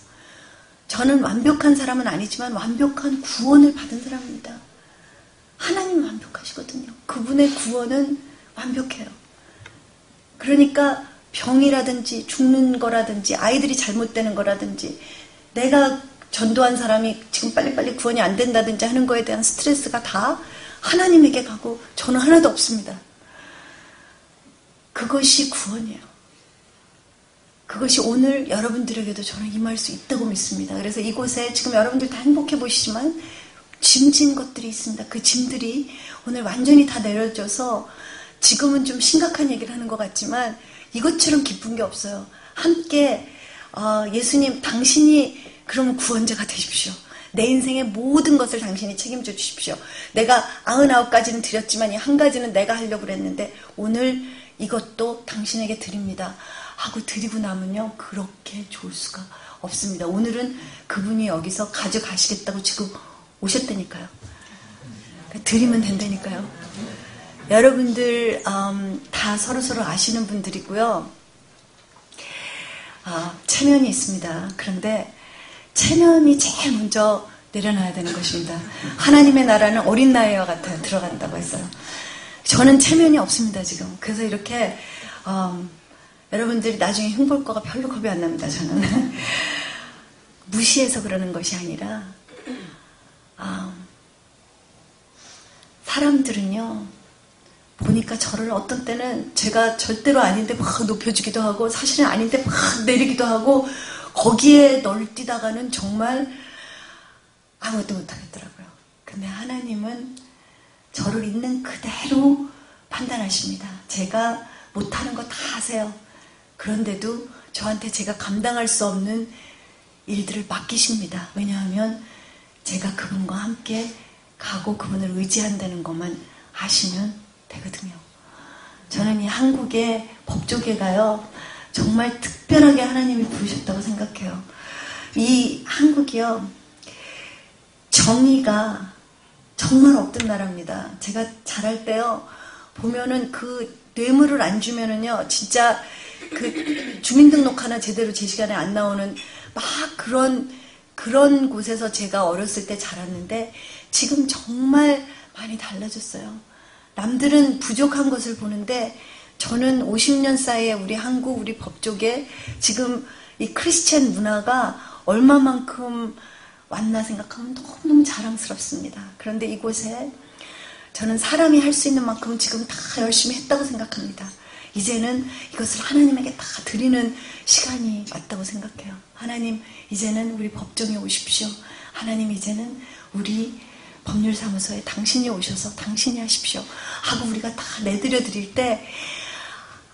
Speaker 1: 저는 완벽한 사람은 아니지만 완벽한 구원을 받은 사람입니다. 하나님 완벽하시거든요. 그분의 구원은 완벽해요. 그러니까 병이라든지 죽는 거라든지 아이들이 잘못되는 거라든지 내가 전도한 사람이 지금 빨리빨리 구원이 안 된다든지 하는 거에 대한 스트레스가 다 하나님에게 가고 저는 하나도 없습니다. 그것이 구원이에요. 그것이 오늘 여러분들에게도 저는 임할 수 있다고 믿습니다. 그래서 이곳에 지금 여러분들 다 행복해 보이시지만 짐진 것들이 있습니다. 그 짐들이 오늘 완전히 다 내려져서 지금은 좀 심각한 얘기를 하는 것 같지만 이것처럼 기쁜 게 없어요. 함께 예수님 당신이 그러면 구원자가 되십시오. 내 인생의 모든 것을 당신이 책임져 주십시오. 내가 99가지는 드렸지만 이 한 가지는 내가 하려고 그랬는데 오늘 이것도 당신에게 드립니다 하고 드리고 나면요 그렇게 좋을 수가 없습니다. 오늘은 그분이 여기서 가져가시겠다고 지금 오셨다니까요. 드리면 된다니까요. 여러분들 다 서로서로 아시는 분들이고요. 체면이 있습니다. 그런데 체면이 제일 먼저 내려놔야 되는 것입니다. 하나님의 나라는 어린 나이와 같아 들어간다고 했어요. 저는 체면이 없습니다 지금. 그래서 이렇게 여러분들이 나중에 흉볼 거가 별로 겁이 안 납니다. 저는 무시해서 그러는 것이 아니라 사람들은요 보니까 저를 어떤 때는 제가 절대로 아닌데 막 높여주기도 하고 사실은 아닌데 막 내리기도 하고 거기에 널뛰다가는 정말 아무것도 못하겠더라고요. 근데 하나님은 저를 있는 그대로 판단하십니다. 제가 못하는 거 다 아세요. 그런데도 저한테 제가 감당할 수 없는 일들을 맡기십니다. 왜냐하면 제가 그분과 함께 가고 그분을 의지한다는 것만 아시면 되거든요. 저는 이 한국의 법조계가요, 정말 특별하게 하나님이 부르셨다고 생각해요. 이 한국이요, 정의가 정말 없던 나라입니다. 제가 잘할 때요, 보면은 그 뇌물을 안 주면은요, 진짜 그 주민등록 하나 제대로 제 시간에 안 나오는 막 그런 곳에서 제가 어렸을 때 자랐는데 지금 정말 많이 달라졌어요. 남들은 부족한 것을 보는데 저는 50년 사이에 우리 한국, 우리 법조계 지금 이 크리스찬 문화가 얼마만큼 왔나 생각하면 너무너무 자랑스럽습니다. 그런데 이곳에 저는 사람이 할 수 있는 만큼 지금 다 열심히 했다고 생각합니다. 이제는 이것을 하나님에게 다 드리는 시간이 왔다고 생각해요. 하나님, 이제는 우리 법정에 오십시오. 하나님, 이제는 우리 법률사무소에 당신이 오셔서 당신이 하십시오 하고 우리가 다 내드려 드릴 때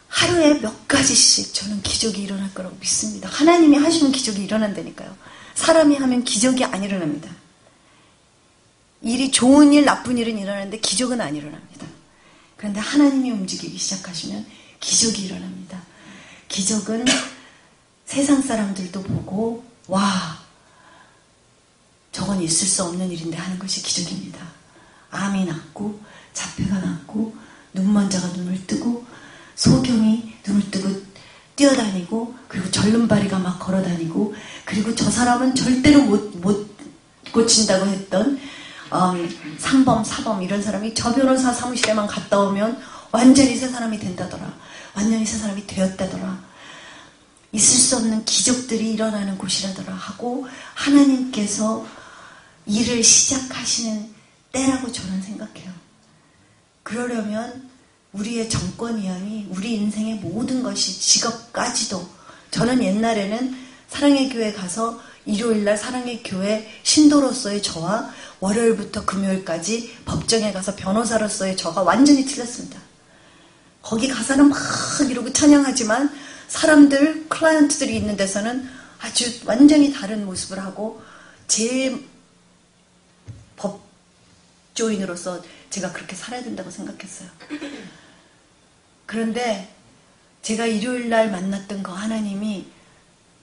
Speaker 1: 하루에 몇 가지씩 저는 기적이 일어날 거라고 믿습니다. 하나님이 하시면 기적이 일어난다니까요. 사람이 하면 기적이 안 일어납니다. 일이 좋은 일, 나쁜 일은 일어나는데 기적은 안 일어납니다. 그런데 하나님이 움직이기 시작하시면 기적이 일어납니다. 기적은 세상 사람들도 보고 와, 저건 있을 수 없는 일인데 하는 것이 기적입니다. 암이 낫고 자폐가 낫고 눈먼 자가 눈을 뜨고 소경이 눈을 뜨고 뛰어다니고 그리고 절름발이가 막 걸어다니고 그리고 저 사람은 절대로 못 고친다고 했던 3범, 4범 이런 사람이 저 변호사 사무실에만 갔다 오면 완전히 새 사람이 된다더라. 완전히 새 사람이 되었다더라. 있을 수 없는 기적들이 일어나는 곳이라더라 하고 하나님께서 일을 시작하시는 때라고 저는 생각해요. 그러려면 우리의 정권이야니 우리 인생의 모든 것이 직업까지도 저는 옛날에는 사랑의 교회 가서 일요일날 사랑의 교회 신도로서의 저와 월요일부터 금요일까지 법정에 가서 변호사로서의 저가 완전히 틀렸습니다. 거기 가서는 막 이러고 찬양하지만 사람들, 클라이언트들이 있는 데서는 아주 완전히 다른 모습을 하고 제 법조인으로서 제가 그렇게 살아야 된다고 생각했어요. 그런데 제가 일요일날 만났던 그 하나님이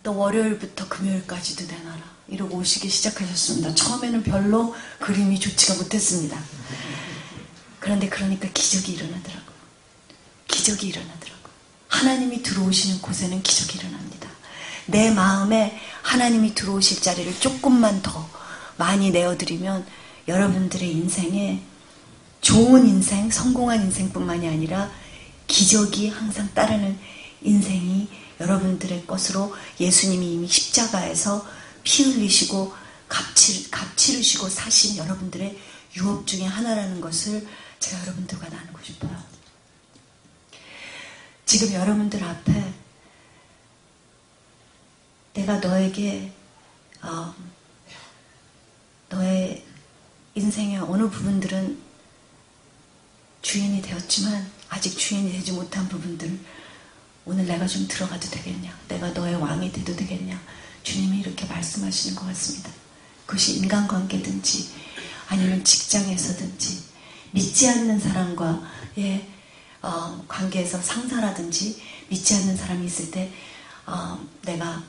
Speaker 1: 너 월요일부터 금요일까지도 내놔라 이러고 오시기 시작하셨습니다. 처음에는 별로 그림이 좋지가 못했습니다. 그런데 그러니까 기적이 일어나더라고요. 기적이 일어나더라고요. 하나님이 들어오시는 곳에는 기적이 일어납니다. 내 마음에 하나님이 들어오실 자리를 조금만 더 많이 내어드리면 여러분들의 인생에 좋은 인생, 성공한 인생뿐만이 아니라 기적이 항상 따르는 인생이 여러분들의 것으로 예수님이 이미 십자가에서 피 흘리시고 값 치르시고 사신 여러분들의 유업 중에 하나라는 것을 제가 여러분들과 나누고 싶어요. 지금 여러분들 앞에 내가 너에게 너의 인생의 어느 부분들은 주인이 되었지만 아직 주인이 되지 못한 부분들 오늘 내가 좀 들어가도 되겠냐? 내가 너의 왕이 돼도 되겠냐? 주님이 이렇게 말씀하시는 것 같습니다. 그것이 인간관계든지 아니면 직장에서든지 믿지 않는 사람과의 관계에서 상사라든지 믿지 않는 사람이 있을 때 내가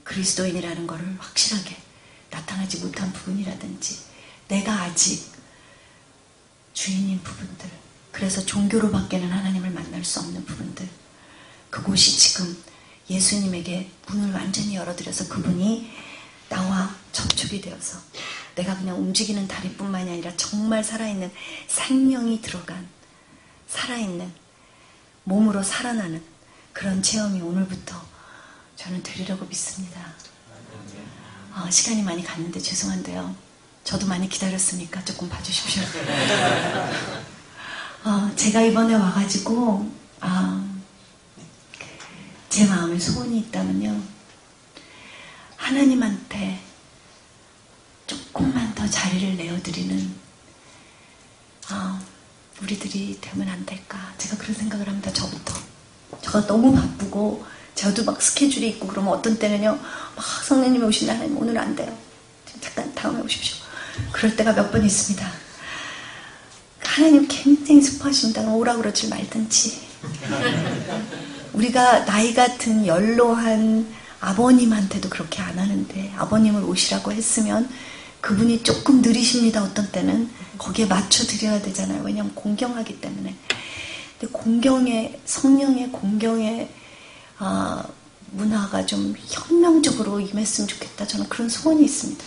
Speaker 1: 그리스도인이라는 것을 확실하게 나타나지 못한 부분이라든지 내가 아직 주인인 부분들 그래서 종교로 밖에는 하나님을 만날 수 없는 부분들 그곳이 지금 예수님에게 문을 완전히 열어드려서 그분이 나와 접촉이 되어서 내가 그냥 움직이는 다리뿐만이 아니라 정말 살아있는 생명이 들어간 살아있는 몸으로 살아나는 그런 체험이 오늘부터 저는 되리라고 믿습니다. 시간이 많이 갔는데 죄송한데요. 저도 많이 기다렸으니까 조금 봐주십시오. 제가 이번에 와가지고 제 마음에 소원이 있다면요, 하나님한테 조금만 더 자리를 내어드리는 우리들이 되면 안 될까, 제가 그런 생각을 합니다. 저가 너무 바쁘고 저도 막 스케줄이 있고 그러면 어떤 때는요, 막 성령님이 오신다, 하나님 오늘 안 돼요, 잠깐 다음에 오십시오, 그럴 때가 몇 번 있습니다. 하나님 굉장히 슬퍼하십니다. 오라고 그러지 말든지. 우리가 나이 같은 연로한 아버님한테도 그렇게 안 하는데, 아버님을 오시라고 했으면 그분이 조금 느리십니다. 어떤 때는 거기에 맞춰 드려야 되잖아요. 왜냐하면 공경하기 때문에. 근데 성령의 공경의 문화가 좀 혁명적으로 임했으면 좋겠다, 저는 그런 소원이 있습니다.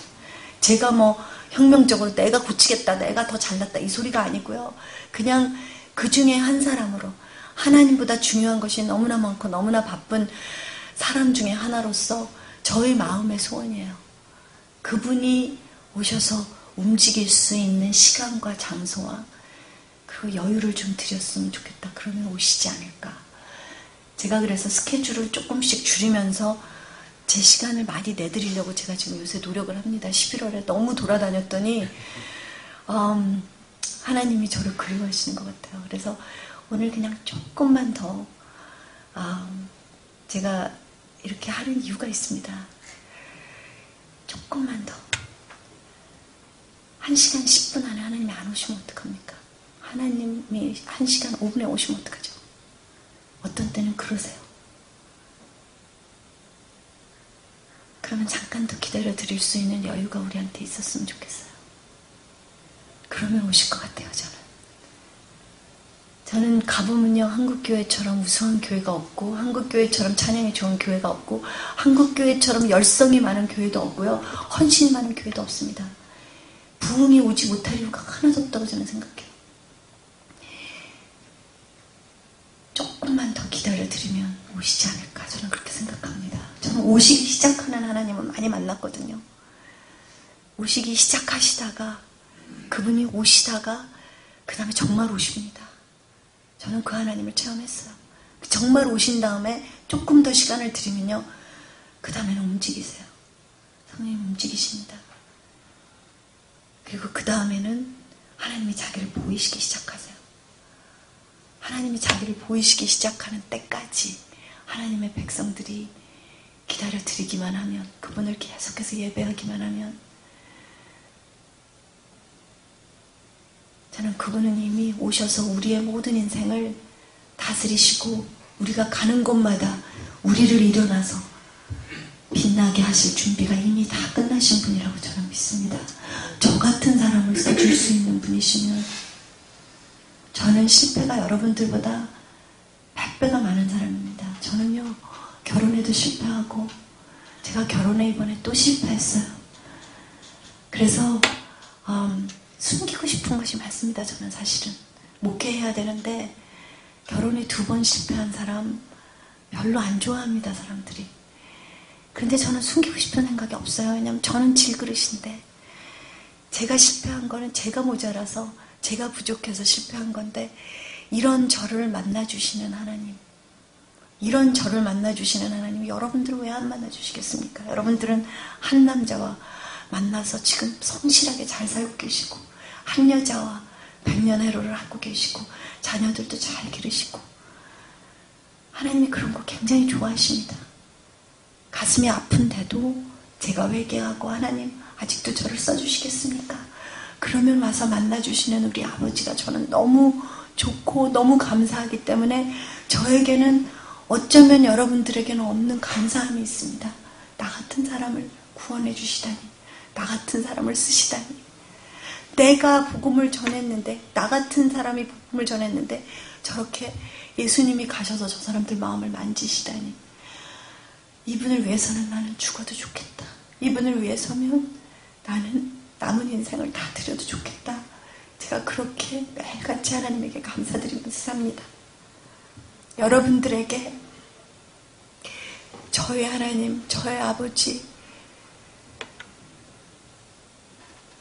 Speaker 1: 제가 뭐 혁명적으로 내가 고치겠다, 내가 더 잘났다, 이 소리가 아니고요, 그냥 그 중에 한 사람으로, 하나님보다 중요한 것이 너무나 많고 너무나 바쁜 사람 중에 하나로서 저의 마음의 소원이에요. 그분이 오셔서 움직일 수 있는 시간과 장소와 그 여유를 좀 드렸으면 좋겠다. 그러면 오시지 않을까. 제가 그래서 스케줄을 조금씩 줄이면서 제 시간을 많이 내드리려고 제가 지금 요새 노력을 합니다. 11월에 너무 돌아다녔더니 하나님이 저를 그리워하시는 것 같아요. 그래서 오늘 그냥 조금만 더 제가 이렇게 하는 이유가 있습니다. 조금만 더 1시간 10분 안에 하나님이 안 오시면 어떡합니까? 하나님이 1시간 5분에 오시면 어떡하죠? 어떤 때는 그러세요. 그러면 잠깐 더 기다려 드릴 수 있는 여유가 우리한테 있었으면 좋겠어요. 그러면 오실 것 같아요. 저는 가보면요, 한국교회처럼 우수한 교회가 없고, 한국교회처럼 찬양이 좋은 교회가 없고, 한국교회처럼 열성이 많은 교회도 없고요, 헌신이 많은 교회도 없습니다. 부흥이 오지 못할 이유가 하나도 없다고 저는 생각해요. 조금만 더 기다려드리면 오시지 않을까, 저는 그렇게 생각합니다. 저는 오시기 시작하는 하나님을 많이 만났거든요. 오시기 시작하시다가, 그분이 오시다가 그 다음에 정말 오십니다. 저는 그 하나님을 체험했어요. 정말 오신 다음에 조금 더 시간을 드리면요, 그 다음에는 움직이세요. 성령님 움직이십니다. 그리고 그 다음에는 하나님이 자기를 보이시기 시작하세요. 하나님이 자기를 보이시기 시작하는 때까지 하나님의 백성들이 기다려 드리기만 하면, 그분을 계속해서 예배하기만 하면, 저는 그분은 이미 오셔서 우리의 모든 인생을 다스리시고 우리가 가는 곳마다 우리를 일어나서 빛나게 하실 준비가 이미 다 끝나신 분이라고 저는 믿습니다. 저 같은 사람을 써줄 수 있는 분이시면, 저는 실패가 여러분들보다 100배가 많은 사람입니다. 저는요, 결혼에도 실패하고, 제가 결혼에 이번에 또 실패했어요. 그래서 숨기고 싶은 것이 많습니다. 저는 사실은 목회해야 되는데, 결혼에 2번 실패한 사람 별로 안 좋아합니다, 사람들이. 그런데 저는 숨기고 싶은 생각이 없어요. 왜냐하면 저는 질그릇인데, 제가 실패한 거는 제가 모자라서, 제가 부족해서 실패한 건데, 이런 저를 만나주시는 하나님, 이런 저를 만나주시는 하나님, 여러분들은 왜 안 만나주시겠습니까? 여러분들은 한 남자와 만나서 지금 성실하게 잘 살고 계시고, 한 여자와 백년해로를 하고 계시고, 자녀들도 잘 기르시고, 하나님이 그런 거 굉장히 좋아하십니다. 가슴이 아픈데도 제가 회개하고, 하나님 아직도 저를 써주시겠습니까? 그러면 와서 만나주시는 우리 아버지가 저는 너무 좋고 너무 감사하기 때문에, 저에게는 어쩌면 여러분들에게는 없는 감사함이 있습니다. 나 같은 사람을 구원해 주시다니, 나 같은 사람을 쓰시다니, 내가 복음을 전했는데, 나 같은 사람이 복음을 전했는데 저렇게 예수님이 가셔서 저 사람들 마음을 만지시다니, 이분을 위해서는 나는 죽어도 좋겠다. 이분을 위해서면 나는 남은 인생을 다 드려도 좋겠다. 제가 그렇게 매일같이 하나님에게 감사드리면서 삽니다. 여러분들에게 저의 하나님, 저의 아버지,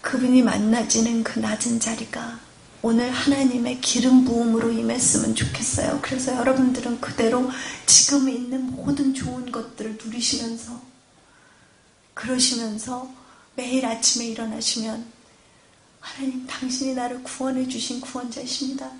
Speaker 1: 그분이 만나지는 그 낮은 자리가 오늘 하나님의 기름 부음으로 임했으면 좋겠어요. 그래서 여러분들은 그대로 지금 있는 모든 좋은 것들을 누리시면서 그러시면서 매일 아침에 일어나시면 하나님 당신이 나를 구원해 주신 구원자이십니다.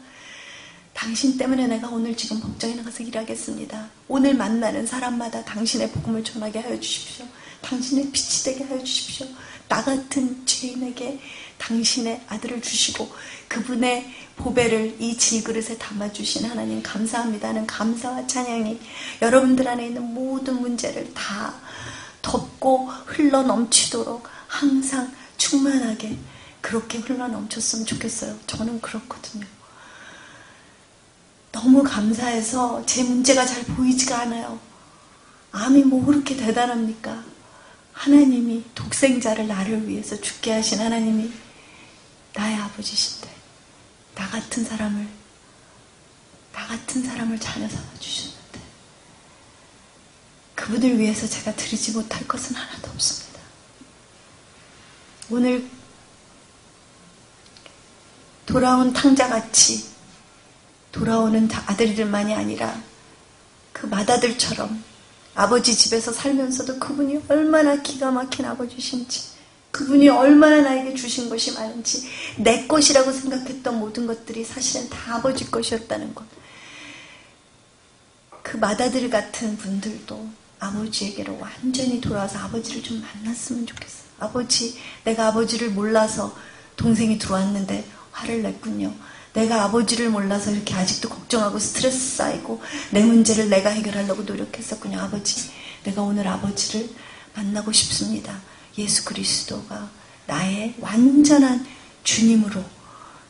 Speaker 1: 당신 때문에 내가 오늘 지금 복장에 나가서 일하겠습니다. 오늘 만나는 사람마다 당신의 복음을 전하게 하여 주십시오. 당신의 빛이 되게 하여 주십시오. 나 같은 죄인에게 당신의 아들을 주시고 그분의 보배를 이 질그릇에 담아주신 하나님 감사합니다 하는 감사와 찬양이 여러분들 안에 있는 모든 문제를 다 덮고 흘러 넘치도록 항상 충만하게 그렇게 흘러 넘쳤으면 좋겠어요. 저는 그렇거든요. 너무 감사해서 제 문제가 잘 보이지가 않아요. 암이 뭐 그렇게 대단합니까? 하나님이 독생자를 나를 위해서 죽게 하신 하나님이 나의 아버지신데 나 같은 사람을 자녀 삼아주셨는데 그분을 위해서 제가 드리지 못할 것은 하나도 없습니다. 오늘 돌아온 탕자같이 돌아오는 아들들만이 아니라 그 맏아들처럼 아버지 집에서 살면서도 그분이 얼마나 기가 막힌 아버지신지 그분이 얼마나 나에게 주신 것이 많은지 내 것이라고 생각했던 모든 것들이 사실은 다 아버지 것이었다는 것. 그 맏아들 같은 분들도 아버지에게로 완전히 돌아와서 아버지를 좀 만났으면 좋겠어요. 아버지, 내가 아버지를 몰라서 동생이 들어왔는데 화를 냈군요. 내가 아버지를 몰라서 이렇게 아직도 걱정하고 스트레스 쌓이고 내 문제를 내가 해결하려고 노력했었군요. 아버지, 내가 오늘 아버지를 만나고 싶습니다. 예수 그리스도가 나의 완전한 주님으로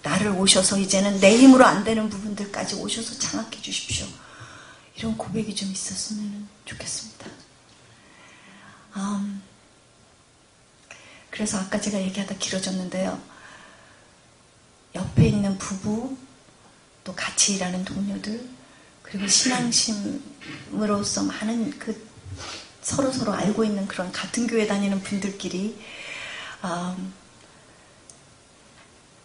Speaker 1: 나를 오셔서 이제는 내 힘으로 안 되는 부분들까지 오셔서 장악해 주십시오. 이런 고백이 좀 있었으면 좋겠습니다. 그래서 아까 제가 얘기하다 길어졌는데요. 옆에 있는 부부, 또 같이 일하는 동료들, 그리고 신앙심으로서 많은 서로 알고 있는 그런 같은 교회 다니는 분들끼리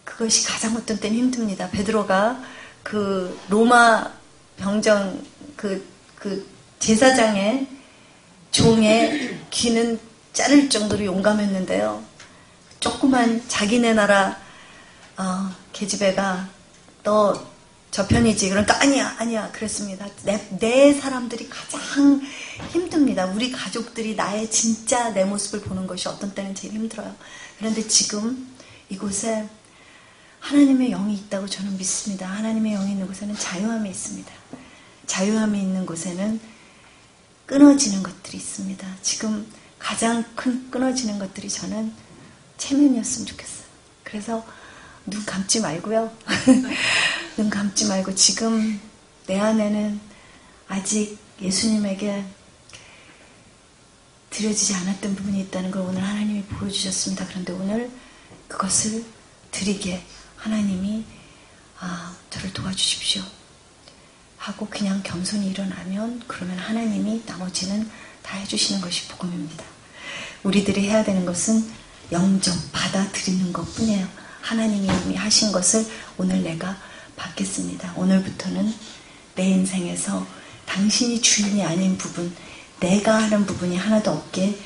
Speaker 1: 그것이 가장 어떤 때는 힘듭니다. 베드로가 그 로마 병정 그 제사장의 종의 귀는 자를 정도로 용감했는데요. 조그만 자기네 나라 계집애가 너 저 편이지. 그러니까 아니야 그랬습니다. 내 사람들이 가장 힘듭니다. 우리 가족들이 나의 진짜 내 모습을 보는 것이 어떤 때는 제일 힘들어요. 그런데 지금 이곳에 하나님의 영이 있다고 저는 믿습니다. 하나님의 영이 있는 곳에는 자유함이 있습니다. 자유함이 있는 곳에는 끊어지는 것들이 있습니다. 지금 가장 큰 끊어지는 것들이 저는 체면이었으면 좋겠어요. 그래서 눈 감지 말고요. 눈 감지 말고 지금 내 안에는 아직 예수님에게 드려지지 않았던 부분이 있다는 걸 오늘 하나님이 보여주셨습니다. 그런데 오늘 그것을 드리게 하나님이 저를 도와주십시오 하고 그냥 겸손히 일어나면 그러면 하나님이 나머지는 다 해주시는 것이 복음입니다. 우리들이 해야 되는 것은 영접 받아들이는 것뿐이에요. 하나님이 이미 하신 것을 오늘 내가 받겠습니다. 오늘부터는 내 인생에서 당신이 주인이 아닌 부분, 내가 하는 부분이 하나도 없게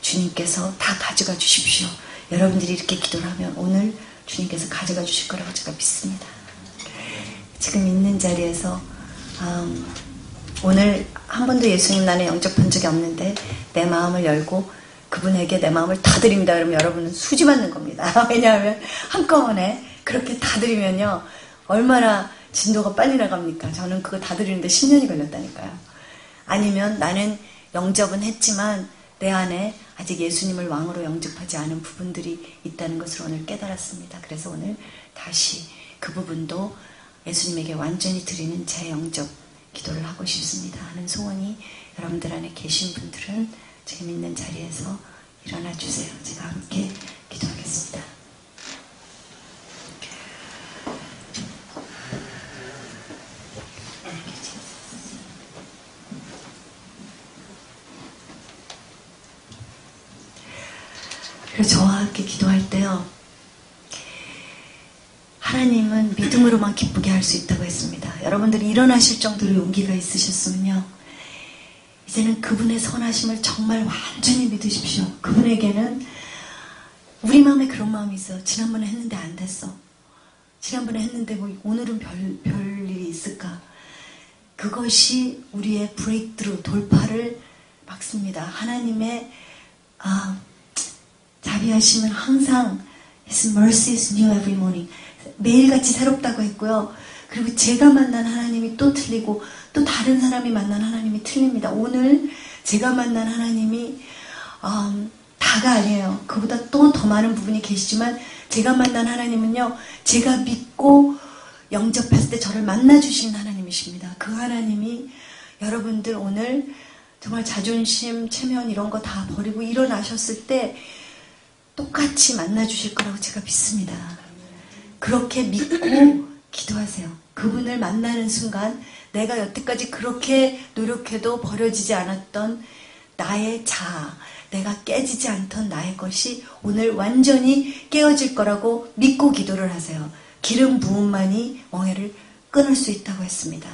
Speaker 1: 주님께서 다 가져가 주십시오. 여러분들이 이렇게 기도를 하면 오늘 주님께서 가져가 주실 거라고 제가 믿습니다. 지금 있는 자리에서 오늘 한 번도 예수님 나는 영접한 적이 없는데 내 마음을 열고 그분에게 내 마음을 다 드립니다. 그러면 여러분은 수지 맞는 겁니다. 왜냐하면 한꺼번에 그렇게 다 드리면요. 얼마나 진도가 빨리 나갑니까? 저는 그거 다 드리는데 10년이 걸렸다니까요. 아니면 나는 영접은 했지만 내 안에 아직 예수님을 왕으로 영접하지 않은 부분들이 있다는 것을 오늘 깨달았습니다. 그래서 오늘 다시 그 부분도 예수님에게 완전히 드리는 재영접 기도를 하고 싶습니다 하는 소원이 여러분들 안에 계신 분들은 지금 있는 자리에서 일어나 주세요. 제가 함께 기도하겠습니다. 그래서 저와 함께 기도할 때요. 하나님은 믿음으로만 기쁘게 할 수 있다고 했습니다. 여러분들이 일어나실 정도로 용기가 있으셨으면요, 이제는 그분의 선하심을 정말 완전히 믿으십시오. 그분에게는 우리 마음에 그런 마음이 있어요. 지난번에 했는데 안 됐어. 지난번에 했는데 뭐 오늘은 별 일이 있을까? 그것이 우리의 브레이크트루, 돌파를 막습니다. 하나님의 자비하심은 항상 His mercy is new every morning. 매일같이 새롭다고 했고요. 그리고 제가 만난 하나님이 또 틀리고 또 다른 사람이 만난 하나님이 틀립니다. 오늘 제가 만난 하나님이 다가 아니에요. 그보다 또 더 많은 부분이 계시지만 제가 만난 하나님은요, 제가 믿고 영접했을 때 저를 만나주신 하나님이십니다. 그 하나님이 여러분들 오늘 정말 자존심, 체면 이런 거 다 버리고 일어나셨을 때 똑같이 만나주실 거라고 제가 믿습니다. 그렇게 믿고 기도하세요. 그분을 만나는 순간 내가 여태까지 그렇게 노력해도 버려지지 않았던 나의 자아, 내가 깨지지 않던 나의 것이 오늘 완전히 깨어질 거라고 믿고 기도를 하세요. 기름 부음만이 멍에를 끊을 수 있다고 했습니다.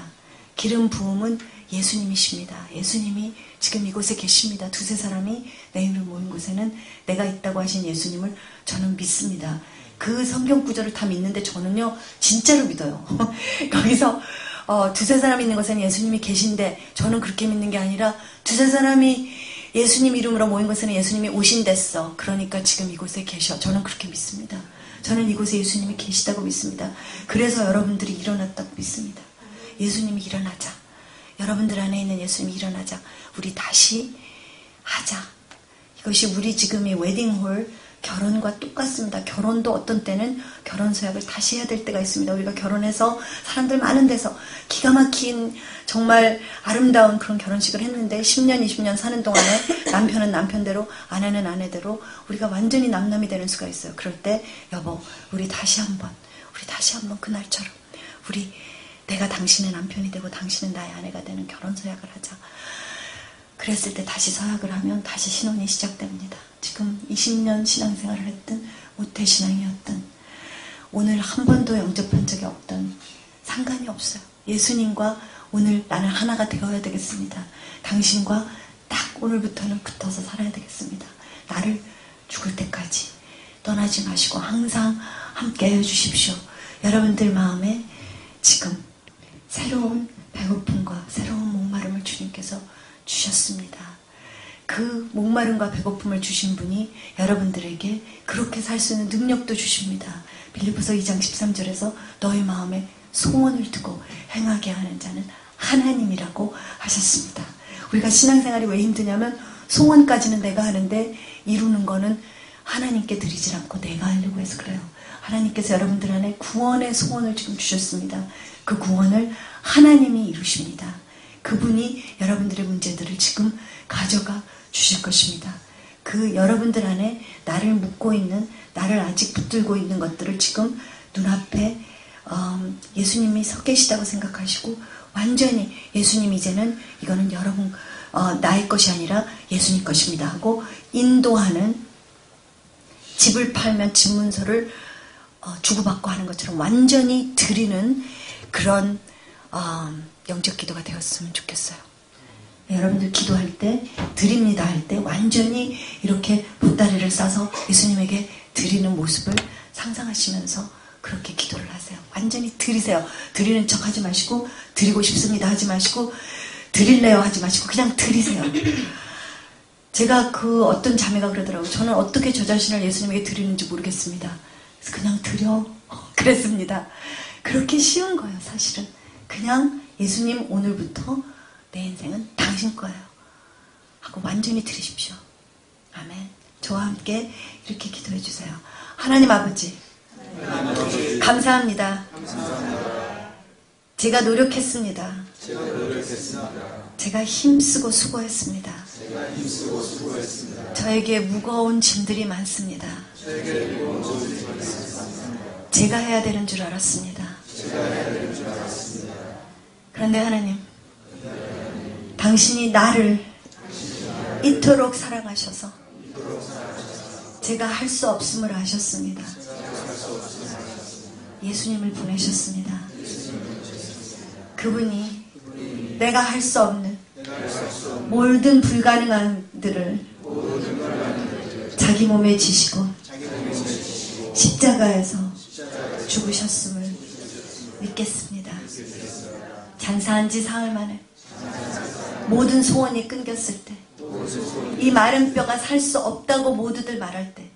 Speaker 1: 기름 부음은 예수님이십니다. 예수님이 지금 이곳에 계십니다. 두세 사람이 내 이름을 모인 곳에는 내가 있다고 하신 예수님을 저는 믿습니다. 그 성경 구절을 다 믿는데 저는요 진짜로 믿어요. 거기서 두세 사람이 있는 곳에는 예수님이 계신데 저는 그렇게 믿는 게 아니라 두세 사람이 예수님 이름으로 모인 곳에는 예수님이 오신댔어. 그러니까 지금 이곳에 계셔. 저는 그렇게 믿습니다. 저는 이곳에 예수님이 계시다고 믿습니다. 그래서 여러분들이 일어났다고 믿습니다. 예수님이 일어나자. 여러분들 안에 있는 예수님이 일어나자. 우리 다시 하자. 이것이 우리 지금의 웨딩홀, 결혼과 똑같습니다. 결혼도 어떤 때는 결혼 서약을 다시 해야 될 때가 있습니다. 우리가 결혼해서 사람들 많은 데서 기가 막힌 정말 아름다운 그런 결혼식을 했는데 10년, 20년 사는 동안에 남편은 남편대로, 아내는 아내대로 우리가 완전히 남남이 되는 수가 있어요. 그럴 때 여보, 우리 다시 한번 그날처럼 내가 당신의 남편이 되고 당신은 나의 아내가 되는 결혼 서약을 하자. 그랬을 때 다시 서약을 하면 다시 신혼이 시작됩니다. 지금 20년 신앙생활을 했든 모태신앙이었든 오늘 한 번도 영접한 적이 없던 상관이 없어요. 예수님과 오늘 나는 하나가 되어야 되겠습니다. 당신과 딱 오늘부터는 붙어서 살아야 되겠습니다. 나를 죽을 때까지 떠나지 마시고 항상 함께 해주십시오. 여러분들 마음에 지금 새로운 배고픔과 새로운 목마름을 주님께서 주셨습니다. 그 목마름과 배고픔을 주신 분이 여러분들에게 그렇게 살 수 있는 능력도 주십니다. 빌립보서 2장 13절에서 너희 마음에 소원을 두고 행하게 하는 자는 하나님이라고 하셨습니다. 우리가 신앙생활이 왜 힘드냐면 소원까지는 내가 하는데 이루는 거는 하나님께 드리질 않고 내가 하려고 해서 그래요. 하나님께서 여러분들 안에 구원의 소원을 지금 주셨습니다. 그 구원을 하나님이 이루십니다. 그분이 여러분들의 문제들을 지금 가져가 주실 것입니다. 그 여러분들 안에 나를 묶고 있는, 나를 아직 붙들고 있는 것들을 지금 눈앞에 예수님이 서 계시다고 생각하시고 완전히 예수님 이제는 이거는 여러분 나의 것이 아니라 예수님 것입니다 하고 인도하는, 집을 팔면 집문서를 주고받고 하는 것처럼 완전히 드리는 그런 영적 기도가 되었으면 좋겠어요. 여러분들 기도할 때, 드립니다 할 때 완전히 이렇게 보따리를 싸서 예수님에게 드리는 모습을 상상하시면서 그렇게 기도를 하세요. 완전히 드리세요. 드리는 척 하지 마시고, 드리고 싶습니다 하지 마시고, 드릴래요 하지 마시고 그냥 드리세요. 제가 그 어떤 자매가 그러더라고요. 저는 어떻게 저 자신을 예수님에게 드리는지 모르겠습니다. 그래서 그냥 드려 그랬습니다. 그렇게 쉬운 거예요. 사실은 그냥 예수님 오늘부터 내 인생은 당신 거예요 하고 완전히 드리십시오. 아멘. 저와 함께 이렇게 기도해 주세요. 하나님 아버지, 감사합니다. 제가 노력했습니다. 제가 힘쓰고 수고했습니다. 저에게 무거운 짐들이 많습니다. 제가 해야 되는 줄 알았습니다. 그런데 하나님, 당신이 나를 이토록 사랑하셔서 제가 할 수 없음을 아셨습니다. 예수님을 보내셨습니다. 그분이 내가 할 수 없는 모든 불가능한 들을 자기 몸에 지시고 십자가에서 죽으셨음을 믿겠습니다. 장사한 지 사흘 만에 모든 소원이 끊겼을 때, 이 마른 뼈가 살 수 없다고 모두들 말할 때,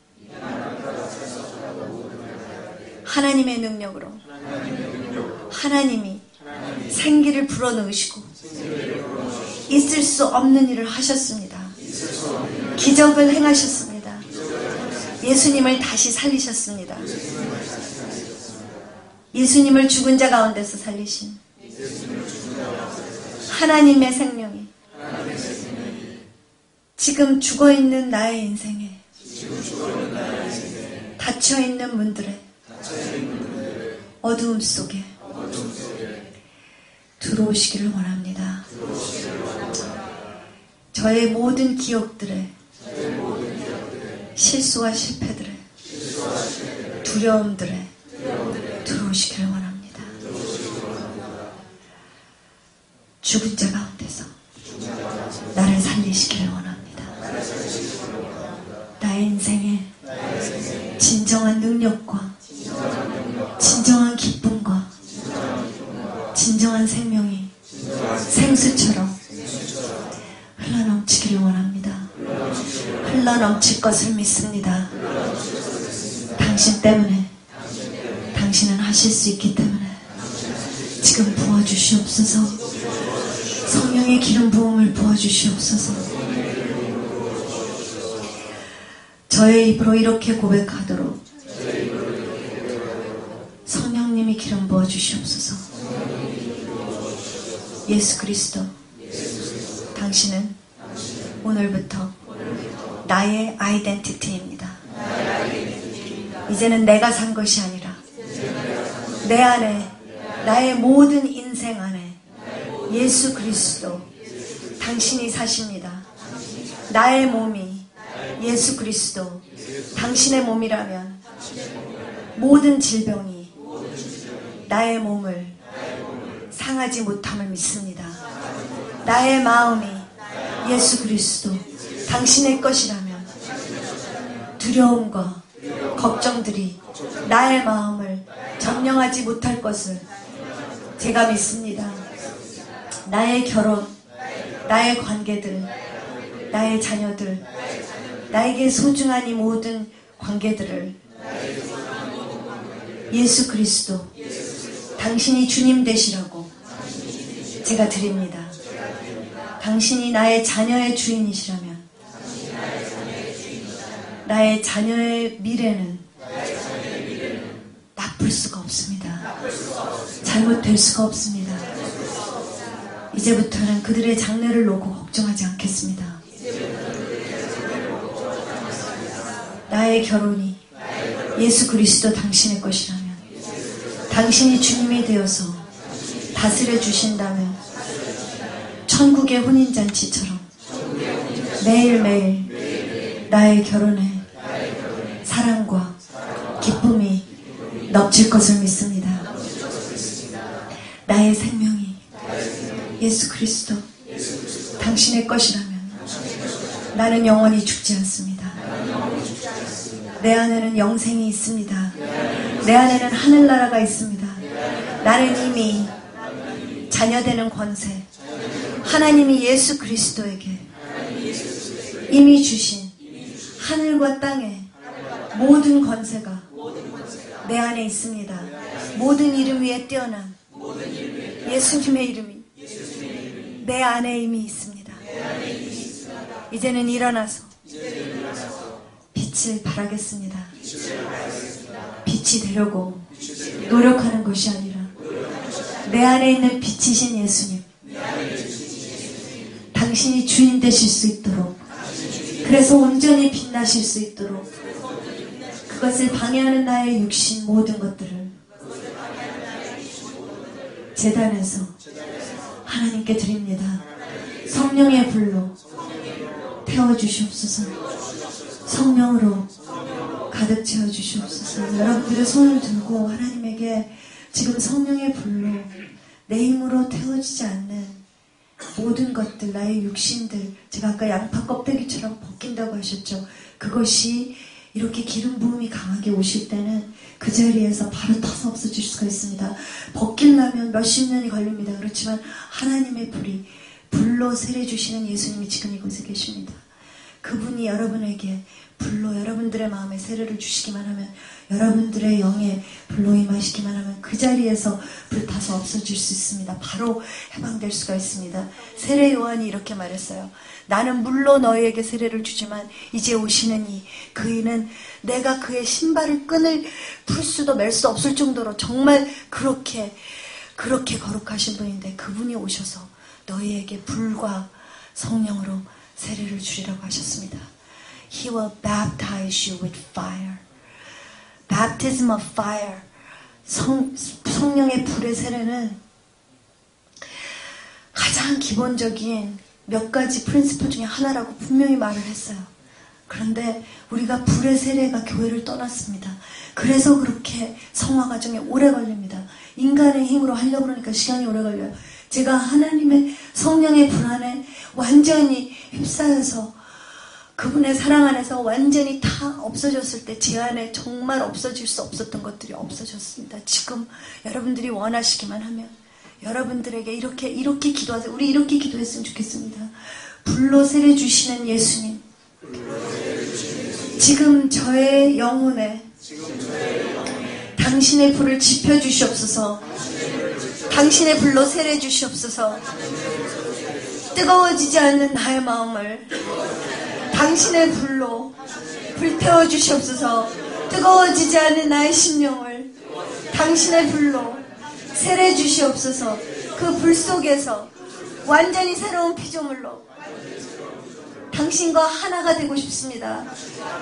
Speaker 1: 하나님의 능력으로 하나님이 생기를 불어넣으시고 있을 수 없는 일을 하셨습니다. 기적을 행하셨습니다. 예수님을 다시 살리셨습니다. 예수님을 죽은 자 가운데서 살리신 하나님의 생명이 지금 죽어있는 나의 인생에, 닫혀있는 문들에, 어두움 속에 들어오시기를 원합니다. 저의 모든 기억들에, 실수와 실패들에, 두려움들에 들어오시기를 원합니다. 죽은 자 가운데서 나를 살리시기를 원합니다. 나의 인생에 진정한 능력과 진정한 기쁨과 진정한 생명이 생수처럼 흘러넘치기를 원합니다. 흘러넘칠 것을 믿습니다. 당신 때문에, 당신은 하실 수 있기 때문에 지금 부어주시옵소서. 성령의 기름 부음을 부어주시옵소서. 저의 입으로 이렇게 고백하도록 성령님이 기름 부어주시옵소서. 예수 그리스도, 당신은 오늘부터 나의 아이덴티티입니다. 이제는 내가 산 것이 아니라 내 안에, 나의 모든 인생 안에 예수 그리스도, 당신이 사십니다. 나의 몸이 예수 그리스도, 당신의 몸이라면 모든 질병이 나의 몸을 상하지 못함을 믿습니다. 나의 마음이 예수 그리스도, 당신의 것이라면 두려움과 걱정들이 나의 마음을 점령하지 못할 것을 제가 믿습니다. 나의 결혼, 나의 관계들, 나의 자녀들, 나에게 소중한 이 모든 관계들을 예수 그리스도, 당신이 주님 되시라고 제가 드립니다. 당신이 나의 자녀의 주인이시라면 나의 자녀의 미래는 나쁠 수가 없습니다. 잘못될 수가 없습니다. 이제부터는 그들의 장래를 놓고 걱정하지 않겠습니다. 나의 결혼이 예수 그리스도 당신의 것이라면, 당신이 주님이 되어서 다스려 주신다면 천국의 혼인잔치처럼 매일매일 나의 결혼에 사랑과 기쁨이 넘칠 것을 믿습니다. 나의 생명이 예수 그리스도 당신의 것이라면 나는 영원히 죽지 않습니다. 내 안에는 영생이 있습니다. 내 안에는 하늘나라가 있습니다. 나는 이미 자녀되는 권세, 하나님이 예수 그리스도에게 이미 주신 하늘과 땅의 모든 권세가 내 안에 있습니다. 모든 이름 위에 뛰어난 예수님의 이름이 내 안에 이미 있습니다. 이제는 일어나서 빛을 발하겠습니다. 빛이 되려고 노력하는 것이 아니라 내 안에 있는 빛이신 예수님, 당신이 주인 되실 수 있도록, 그래서 온전히 빛나실 수 있도록 그것을 방해하는 나의 육신 모든 것들을 제단에서 하나님께 드립니다. 성령의 불로 태워주시옵소서. 성령으로 가득 채워주시옵소서. 여러분들의 손을 들고 하나님에게 지금 성령의 불로 내 힘으로 태워지지 않는 모든 것들, 나의 육신들, 제가 아까 양파 껍데기처럼 벗긴다고 하셨죠. 그것이 이렇게 기름 부음이 강하게 오실 때는 그 자리에서 바로 터서 없어질 수가 있습니다. 벗기려면 몇십 년이 걸립니다. 그렇지만 하나님의 불이 불로 세례주시는 예수님이 지금 이곳에 계십니다. 그분이 여러분에게 불로 여러분들의 마음에 세례를 주시기만 하면, 여러분들의 영에 불로 임하시기만 하면 그 자리에서 불타서 없어질 수 있습니다. 바로 해방될 수가 있습니다. 세례 요한이 이렇게 말했어요. 나는 물로 너희에게 세례를 주지만 이제 오시는 그이는 내가 그의 신발을 끈을 풀 수도 맬 수 없을 정도로 정말 그렇게 거룩하신 분인데, 그분이 오셔서 너희에게 불과 성령으로 세례를 주리라고 하셨습니다. He will baptize you with fire. Baptism of fire. 성령의 불의 세례는 가장 기본적인 몇 가지 프린시플 중에 하나라고 분명히 말을 했어요. 그런데 우리가 불의 세례가 교회를 떠났습니다. 그래서 그렇게 성화 과정에 오래 걸립니다. 인간의 힘으로 하려고 그러니까 시간이 오래 걸려요. 제가 하나님의 성령의 불 안에 완전히 휩싸여서 그분의 사랑 안에서 완전히 다 없어졌을 때 제 안에 정말 없어질 수 없었던 것들이 없어졌습니다. 지금 여러분들이 원하시기만 하면 여러분들에게 이렇게 기도하세요. 우리 이렇게 기도했으면 좋겠습니다. 불로 세례 주시는 예수님, 지금 저의 영혼에 당신의 불을 지펴주시옵소서. 당신의 불로 세례 주시옵소서. 뜨거워지지 않는 나의 마음을 당신의 불로 불태워 주시옵소서. 뜨거워지지 않는 나의 심령을 당신의 불로 세례 주시옵소서. 그 불 속에서 완전히 새로운 피조물로 당신과 하나가 되고 싶습니다.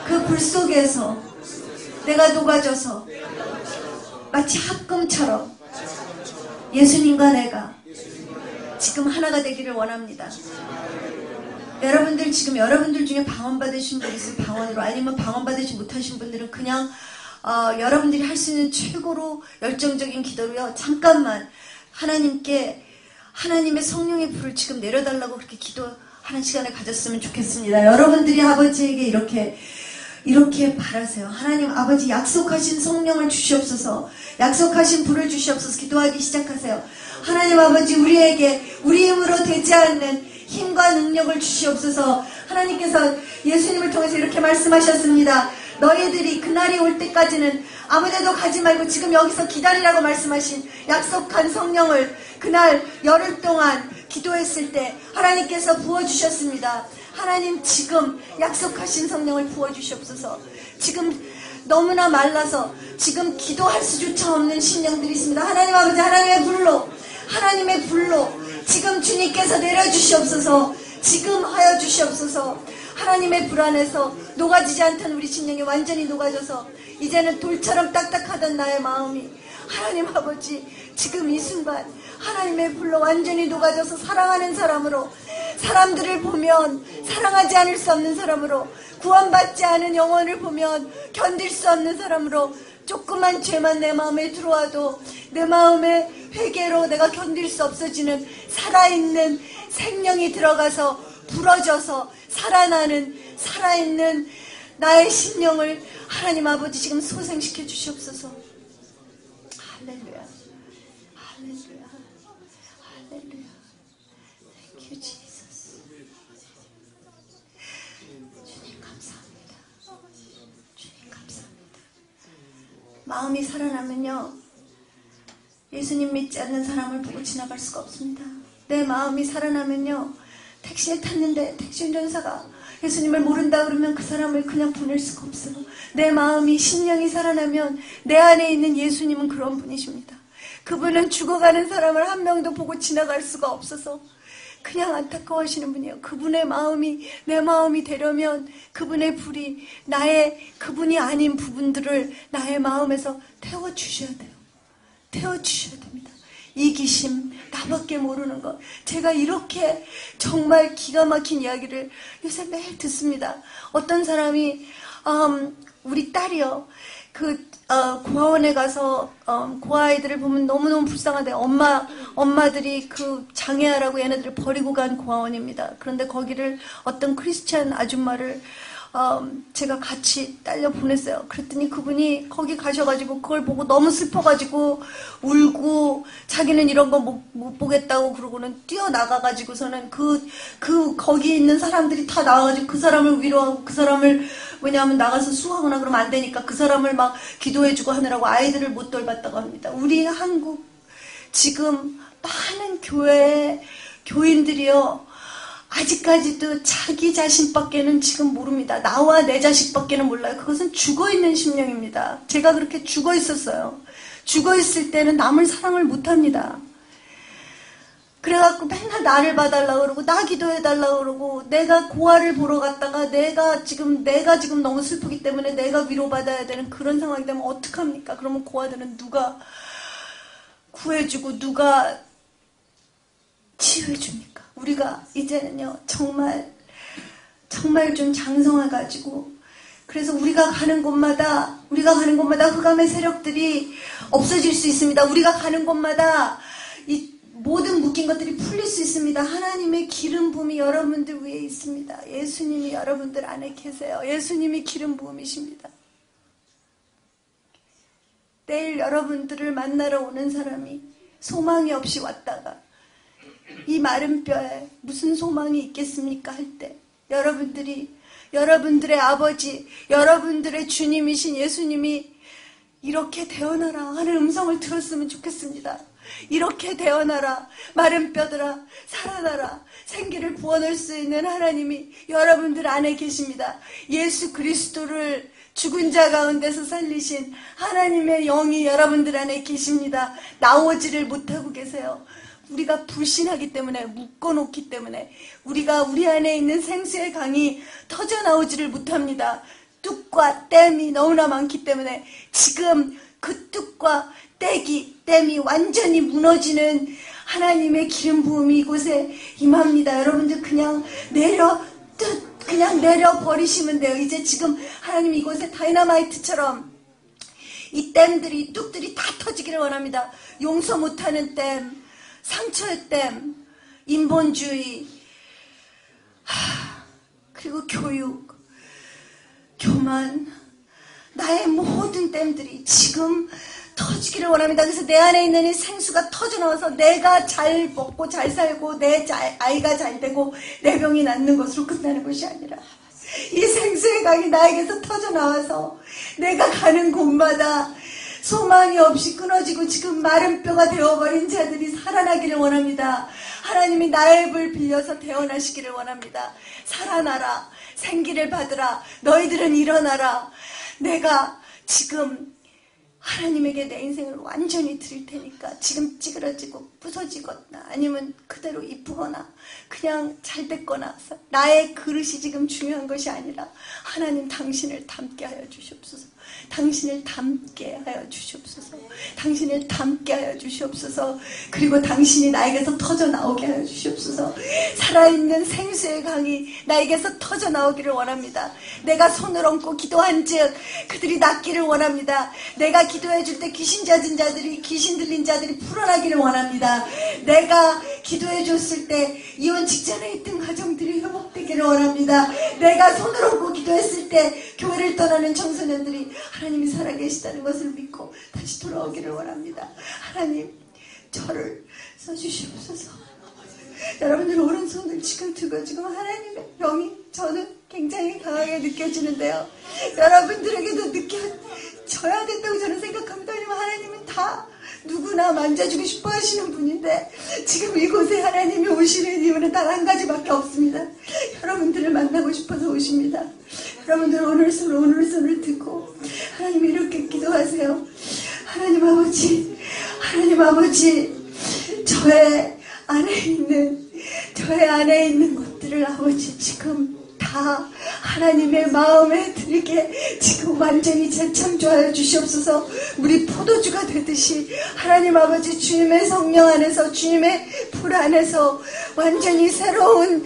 Speaker 1: 그 불 속에서 내가 녹아져서 마치 합금처럼 예수님과 내가 지금 하나가 되기를 원합니다. 여러분들 지금 여러분들 중에 방언받으신 분 있으면 방언으로, 아니면 방언받으시 못하신 분들은 그냥 여러분들이 할 수 있는 최고로 열정적인 기도로요, 잠깐만 하나님께 하나님의 성령의 불을 지금 내려달라고 그렇게 기도하는 시간을 가졌으면 좋겠습니다. 여러분들이 아버지에게 이렇게 바라세요. 하나님 아버지, 약속하신 성령을 주시옵소서. 약속하신 불을 주시옵소서. 기도하기 시작하세요. 하나님 아버지, 우리에게 우리 힘으로 되지 않는 힘과 능력을 주시옵소서. 하나님께서 예수님을 통해서 이렇게 말씀하셨습니다. 너희들이 그날이 올 때까지는 아무데도 가지 말고 지금 여기서 기다리라고 말씀하신 약속한 성령을 그날 열흘 동안 기도했을 때 하나님께서 부어주셨습니다. 하나님, 지금 약속하신 성령을 부어주시옵소서. 지금 너무나 말라서 지금 기도할 수조차 없는 심령들이 있습니다. 하나님 아버지, 하나님의 불로 지금 주님께서 내려주시옵소서. 지금 하여 주시옵소서. 하나님의 불 안에서 녹아지지 않던 우리 심령이 완전히 녹아져서 이제는 돌처럼 딱딱하던 나의 마음이 하나님 아버지, 지금 이 순간 하나님의 불로 완전히 녹아져서 사랑하는 사람으로, 사람들을 보면 사랑하지 않을 수 없는 사람으로, 구원받지 않은 영혼을 보면 견딜 수 없는 사람으로, 조그만 죄만 내 마음에 들어와도 내 마음의 회개로 내가 견딜 수 없어지는 살아있는 생명이 들어가서 부러져서 살아있는 나의 심령을 하나님 아버지 지금 소생시켜 주시옵소서. 할렐루야, 할렐루야, 할렐루야. Thank you, Jesus. 주님 감사합니다. 주님 감사합니다. 마음이 살아나면요, 예수님 믿지 않는 사람을 보고 지나갈 수가 없습니다. 내 마음이 살아나면요, 택시를 탔는데 택시 운전사가 예수님을 모른다 그러면 그 사람을 그냥 보낼 수가 없어요. 내 마음이, 심령이 살아나면 내 안에 있는 예수님은 그런 분이십니다. 그분은 죽어가는 사람을 한 명도 보고 지나갈 수가 없어서 그냥 안타까워하시는 분이에요. 그분의 마음이 내 마음이 되려면 그분의 불이 그분이 아닌 부분들을 나의 마음에서 태워주셔야 돼요. 태워주셔야 됩니다. 이기심, 나밖에 모르는 것. 제가 이렇게 정말 기가 막힌 이야기를 요새 매일 듣습니다. 어떤 사람이 우리 딸이요. 고아원에 가서 고아아이들을 보면 너무너무 불쌍한데 엄마들이 그 장애아라고 얘네들을 버리고 간 고아원입니다. 그런데 거기를 어떤 크리스찬 아줌마를 제가 같이 딸려 보냈어요. 그랬더니 그분이 거기 가셔가지고 그걸 보고 너무 슬퍼가지고 울고 자기는 이런 거 못 보겠다고 그러고는 뛰어나가가지고서는 거기 있는 사람들이 다 나와가지고 그 사람을 위로하고 그 사람을 왜냐하면 나가서 수하거나 그러면 안 되니까 그 사람을 막 기도해주고 하느라고 아이들을 못 돌봤다고 합니다. 우리 한국 지금 많은 교인들이요. 아직까지도 자기 자신밖에는 지금 모릅니다. 나와 내 자식밖에는 몰라요. 그것은 죽어있는 심령입니다. 제가 그렇게 죽어있었어요. 죽어있을 때는 남을 사랑을 못합니다. 그래갖고 맨날 나를 봐달라고 그러고 나 기도해달라고 그러고 내가 고아를 보러 갔다가 내가 지금 너무 슬프기 때문에 내가 위로받아야 되는 그런 상황이 되면 어떡합니까? 그러면 고아들은 누가 구해주고 누가 치유해줍니까? 우리가 이제는요 정말 좀 장성해가지고 그래서 우리가 가는 곳마다 흑암의 세력들이 없어질 수 있습니다. 우리가 가는 곳마다 이 모든 묶인 것들이 풀릴 수 있습니다. 하나님의 기름 부음이 여러분들 위에 있습니다. 예수님이 여러분들 안에 계세요. 예수님이 기름 부음이십니다. 내일 여러분들을 만나러 오는 사람이 소망이 없이 왔다가 이 마른 뼈에 무슨 소망이 있겠습니까? 할 때 여러분들의 아버지, 여러분들의 주님이신 예수님이 이렇게 되어나라 하는 음성을 들었으면 좋겠습니다. 이렇게 되어나라, 마른 뼈들아 살아나라, 생기를 부어넣을 수 있는 하나님이 여러분들 안에 계십니다. 예수 그리스도를 죽은 자 가운데서 살리신 하나님의 영이 여러분들 안에 계십니다. 나오지를 못하고 계세요. 우리가 불신하기 때문에, 묶어놓기 때문에 우리가 우리 안에 있는 생수의 강이 터져나오지를 못합니다. 뚝과 댐이 너무나 많기 때문에 지금 그 뚝과 댐이 완전히 무너지는 하나님의 기름 부음이 이곳에 임합니다. 여러분들 그냥 내려버리시면 돼요. 이제 지금 하나님 이곳에 다이너마이트처럼 이 댐들이, 뚝들이 다 터지기를 원합니다. 용서 못하는 댐, 상처의 댐, 인본주의, 그리고 교육, 교만, 나의 모든 댐들이 지금 터지기를 원합니다. 그래서 내 안에 있는 이 생수가 터져나와서 내가 잘 먹고 잘 살고 내 아이가 잘 되고 내 병이 낫는 것으로 끝나는 것이 아니라 이 생수의 강이 나에게서 터져나와서 내가 가는 곳마다 소망이 없이 끊어지고 지금 마른 뼈가 되어버린 자들이 살아나기를 원합니다. 하나님이 나의 입을 빌려서 태어나시기를 원합니다. 살아나라, 생기를 받으라, 너희들은 일어나라. 내가 지금 하나님에게 내 인생을 완전히 드릴 테니까 지금 찌그러지고 부서지거나 아니면 그대로 이쁘거나 그냥 잘 됐거나 나의 그릇이 지금 중요한 것이 아니라 하나님 당신을 닮게 하여 주시옵소서. 당신을 닮게 하여 주시옵소서. 당신을 닮게 하여 주시옵소서. 그리고 당신이 나에게서 터져나오게 하여 주시옵소서. 살아있는 생수의 강이 나에게서 터져나오기를 원합니다. 내가 손을 얹고 기도한 즉 그들이 낫기를 원합니다. 내가 기도해 줄 때 귀신 젖은 자들이, 귀신 들린 자들이 풀어나기를 원합니다. 내가 기도해 줬을 때 이혼 직전에 있던 가정들이 회복되기를 원합니다. 내가 손을 얹고 기도했을 때 교회를 떠나는 청소년들이 하나님이 살아계시다는 것을 믿고 다시 돌아오기를 원합니다. 하나님, 저를 써주시옵소서. 여러분들 오른손을 지금 들고 지금 하나님의 영이 저는 굉장히 강하게 느껴지는데요. 여러분들에게도 느껴져야 된다고 저는 생각합니다. 왜냐면 하나님은 다 누구나 만져주고 싶어 하시는 분인데 지금 이곳에 하나님이 오시는 이유는 단 한 가지밖에 없습니다. 여러분들을 만나고 싶어서 오십니다. 여러분들 오늘 손을 듣고 하나님 이렇게 기도하세요. 하나님 아버지 저의 안에 있는 것들을 아버지 지금 다 다 하나님의 마음에 들게 지금 완전히 재창조하여 주시옵소서. 우리 포도주가 되듯이 하나님 아버지 주님의 성령 안에서, 주님의 불 안에서 완전히 새로운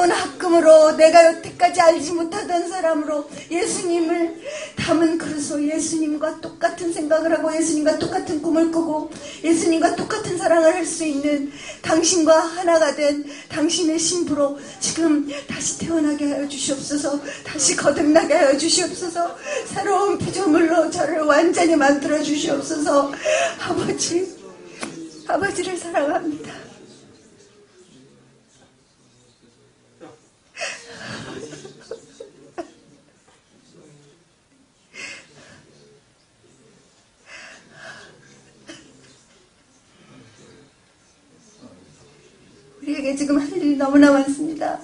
Speaker 1: 합금으로, 내가 여태까지 알지 못하던 사람으로 예수님을 담은 그릇으로 예수님과 똑같은 생각을 하고 예수님과 똑같은 꿈을 꾸고 예수님과 똑같은 사랑을 할 수 있는 당신과 하나가 된 당신의 신부로 지금 다시 태어나게 하여 주시옵소서. 다시 거듭나게 하여 주시옵소서. 새로운 피조물로 저를 완전히 만들어 주시옵소서. 아버지를 사랑합니다. 우리에게 지금 할 일이 너무나 많습니다.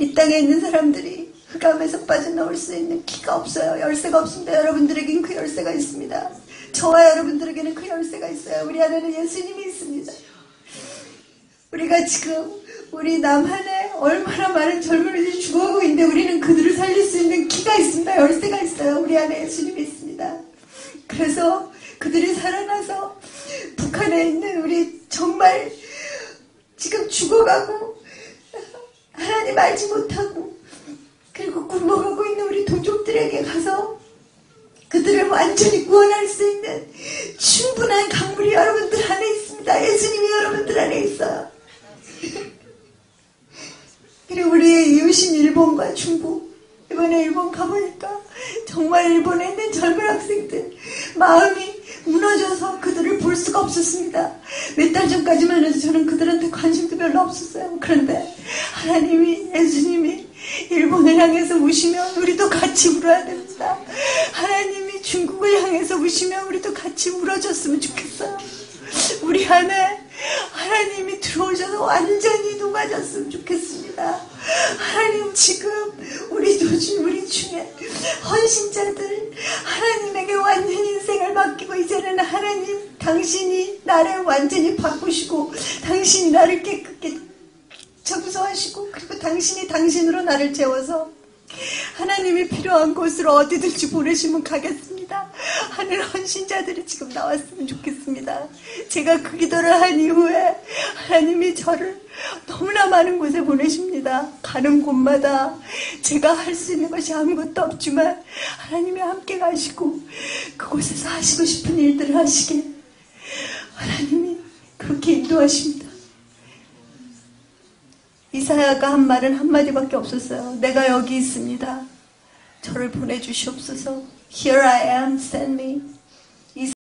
Speaker 1: 이 땅에 있는 사람들이 흑암에서 빠져나올 수 있는 키가 없어요. 열쇠가 없습니다. 여러분들에겐 그 열쇠가 있습니다. 저와 여러분들에게는 그 열쇠가 있어요. 우리 안에는 예수님이 있습니다. 우리가 지금 우리 남한에 얼마나 많은 젊은이들이 죽어가고 있는데 우리는 그들을 살릴 수 있는 키가 있습니다. 열쇠가 있어요. 우리 안에 예수님이 있습니다. 그래서 그들이 살아나서 북한에 있는 우리 정말 지금 죽어가고 하나님 알지 못하고 그리고 굶어가고 있는 우리 동족들에게 가서 그들을 완전히 구원할 수 있는 충분한 강물이 여러분들 안에 있습니다. 예수님이 여러분들 안에 있어요. 그리고 우리의 이웃인 일본과 중국, 이번에 일본 가보니까 정말 일본에 있는 젊은 학생들 마음이 무너져서 그들을 볼 수가 없었습니다. 몇 달 전까지만 해도 저는 그들한테 관심도 별로 없었어요. 그런데 하나님이, 예수님이 일본을 향해서 우시면 우리도 같이 울어야 됩니다. 하나님이 중국을 향해서 우시면 우리도 같이 울어줬으면 좋겠어요. 우리 안에 하나님이 들어오셔서 완전히 녹아졌으면 좋겠습니다. 하나님 지금 우리 중에 헌신자들 하나님에게 완전히 인생을 맡기고 이제는 하나님 당신이 나를 완전히 바꾸시고 당신이 나를 깨끗게 청소하시고 그리고 당신이 당신으로 나를 채워서 하나님이 필요한 곳으로 어디든지 보내시면 가겠습니다. 하늘 헌신자들이 지금 나왔으면 좋겠습니다. 제가 그 기도를 한 이후에 하나님이 저를 너무나 많은 곳에 보내십니다. 가는 곳마다 제가 할 수 있는 것이 아무것도 없지만 하나님이 함께 가시고 그곳에서 하시고 싶은 일들을 하시게 하나님이 그렇게 인도하십니다. 이사야가 한 말은 한마디밖에 없었어요. 내가 여기 있습니다. 저를 보내주시옵소서. Here I am, send me.